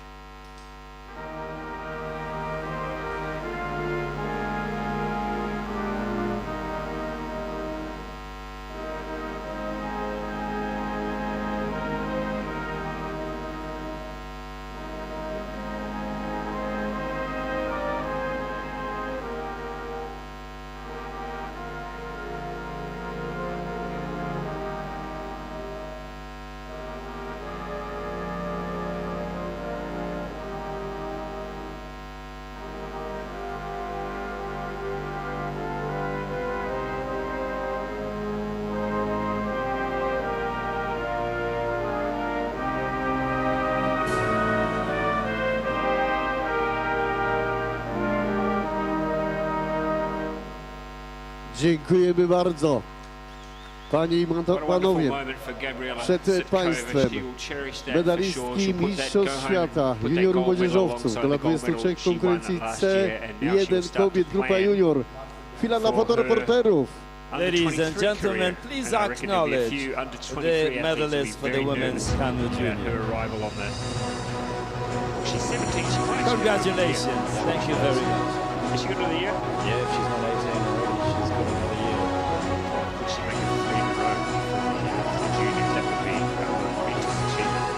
Dziękujemy bardzo. Panie i What a wonderful panowie, moment for Gabriela przed Sitkovic. państwem She will cherish that for sure. medalistki She'll put that Mistrzostw go home świata and put that juniorów gold medal młodzieżowców alongside do the lat gold 23 medal she won konkurencji last year, and now she'll C1 start to kobiet grupa plan junior. Chwila dla for fotoreporterów. under Ladies and 23 gentlemen, career. please And I reckon there'll be a acknowledge few under 23 the athletes who'll be medalists for the very women's nervous canoe about junior. her arrival on the... She's 17. She might actually- Congratulations. Thank you very much. Has she got another year? Yeah, if she's not 18 already, she's got another year. Could she make it 3 in a row for the juniors? That would be a tremendous achievement.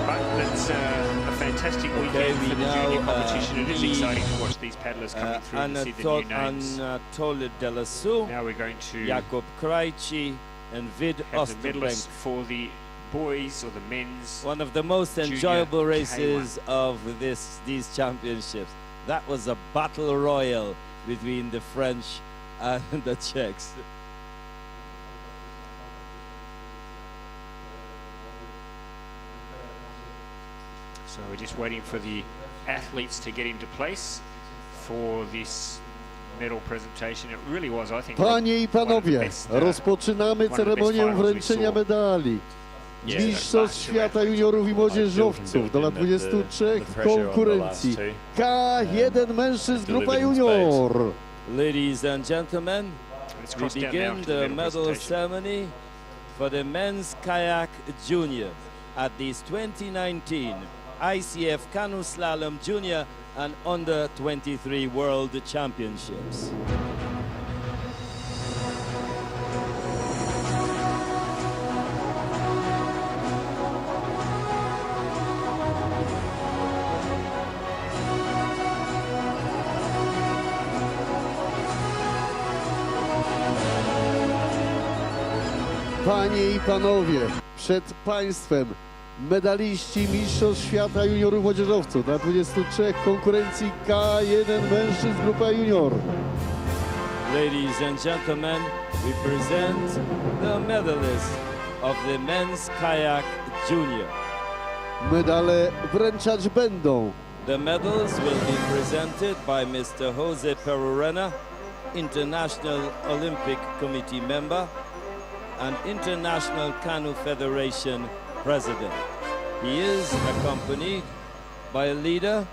But that's a fantastic weekend we for the now, junior competition. It is the, exciting to watch these paddlers coming through and see the new names. Anatole Delassou, Now we're going to Jakub Krajci, and Vid have the Osterbank. medalists for the boys or the men's. One of the most Junior enjoyable K1. races of these championships. That was a battle royal between the French and the Czechs. So we're just waiting for the athletes to get into place for this medal presentation. It really was, I think, Panie i one of the panowie, best, rozpoczynamy best ceremonię finals we wręczenia saw. medali. Yeah, Mistrzostw that świata juniorów i młodzieżowców do lat 23 w konkurencji K1 mężczyzn grupa junior. Ladies and gentlemen, Let's we cross down now begin to the the medal medal presentation. ceremony for the men's kayak junior at these 2019 ICF Canoe Slalom Junior and Under 23 World Championships. Panie i panowie, przed państwem medaliści Mistrzostw Świata juniorów młodzieżowców dla 23 konkurencji K1 mężczyzn grupa junior. Ladies and gentlemen, we present the medalists of the men's kayak junior. Medale wręczać będą The medals will be presented by Mr. Jose Perurena, International Olympic Committee member and International Canoe Federation president. He is accompanied by a leader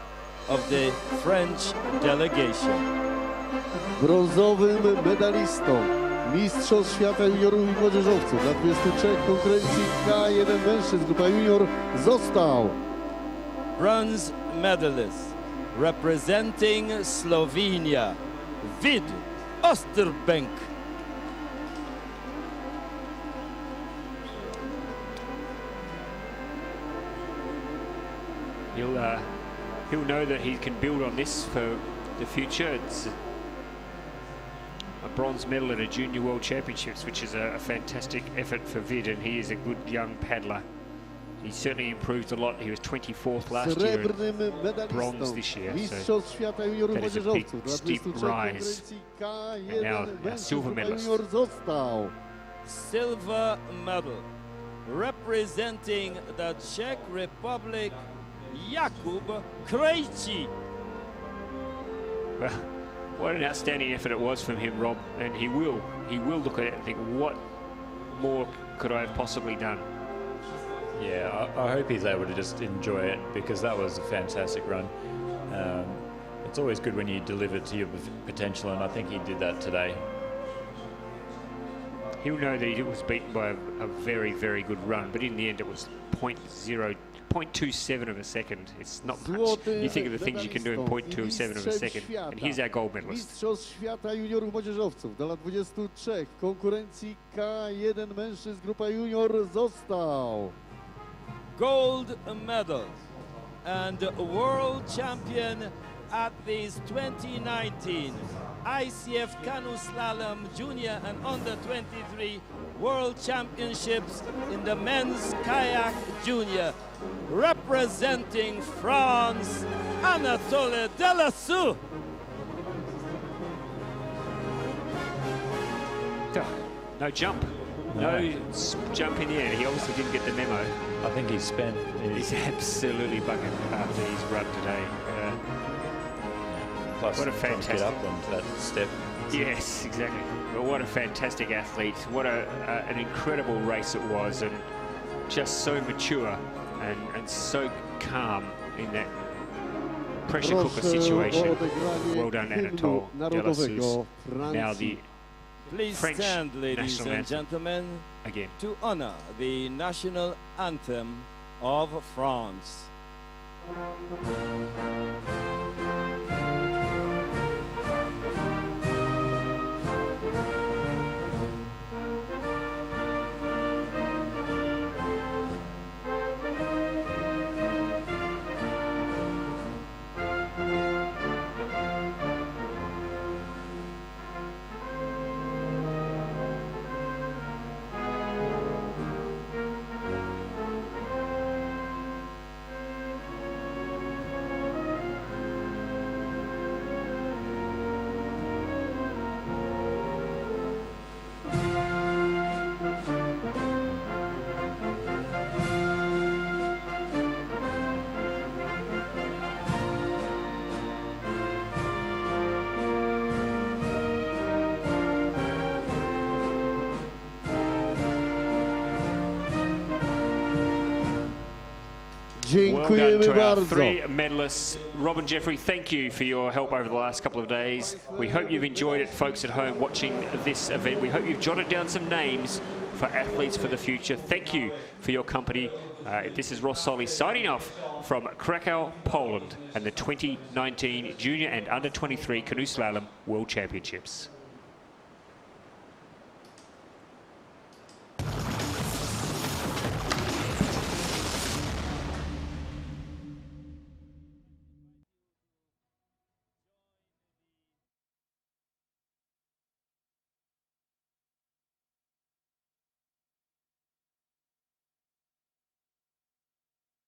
of the French delegation. brązowym medalistą Mistrzostw Świata juniorów i młodzieżowców dla 23 konkurencji K1 mężczyzn grupa junior został Bronze medalist representing Slovenia, Vid Osterbank. He'll know that he can build on this for the future. It's a bronze medal at a Junior World Championships, which is a fantastic effort for Vid, and he is a good young paddler. He certainly improved a lot. He was 24th last year srebrnym and bronze medalistą this year. Mistrzostw Świata juniorów that is a młodzieżowców big, dla steep 23 rise. konkurencji And now K1 a mężczyzn silver grupa medalist. junior został Silver medal representing the Czech Republic, Jakub Krajci. Well, what an outstanding effort it was from him, Rob, and he will look at it and think, what more could I have possibly done? Yeah, I hope he's able to just enjoy it because that was a fantastic run. It's always good when you deliver to your potential, and I think he did that today. He'll know that he was beaten by a very, very good run, but in the end it was 0.27 of a second. It's not much. Złoty You think of the things you can do in medalistą i 0.27 of a mistrzem second, świata. and here's our gold medalist. Mistrzostw Świata juniorów młodzieżowców do lat 23 w konkurencji K1 mężczyzn grupa junior został Gold medal and world champion at these 2019 ICF Canoe Slalom Junior and Under 23 World Championships in the men's kayak junior, representing France, Anatole Delassou. No jump. No jump in the air. He obviously didn't get the memo. I think he's spent. He's absolutely buggered after his run today. plus What a trying to fantastic- get up onto that step. Yes, exactly. Well, what a fantastic athlete. What an incredible race it was, and just so mature and so calm in that pressure cooker Proszę o situation. odegranie Well done, hymnu Anatole narodowego Now the Francji. Please French stand, ladies national and anthem. gentlemen, again. to honor the national anthem of France. Well done Dziękujemy to our bardzo. three medalists. Robin, Jeffrey, thank you for your help over the last couple of days. We hope you've enjoyed it, folks at home watching this event. We hope you've jotted down some names for athletes for the future. Thank you for your company. This is Ross Solly signing off from Krakow, Poland, and the 2019 Junior and Under 23 Canoe Slalom World Championships.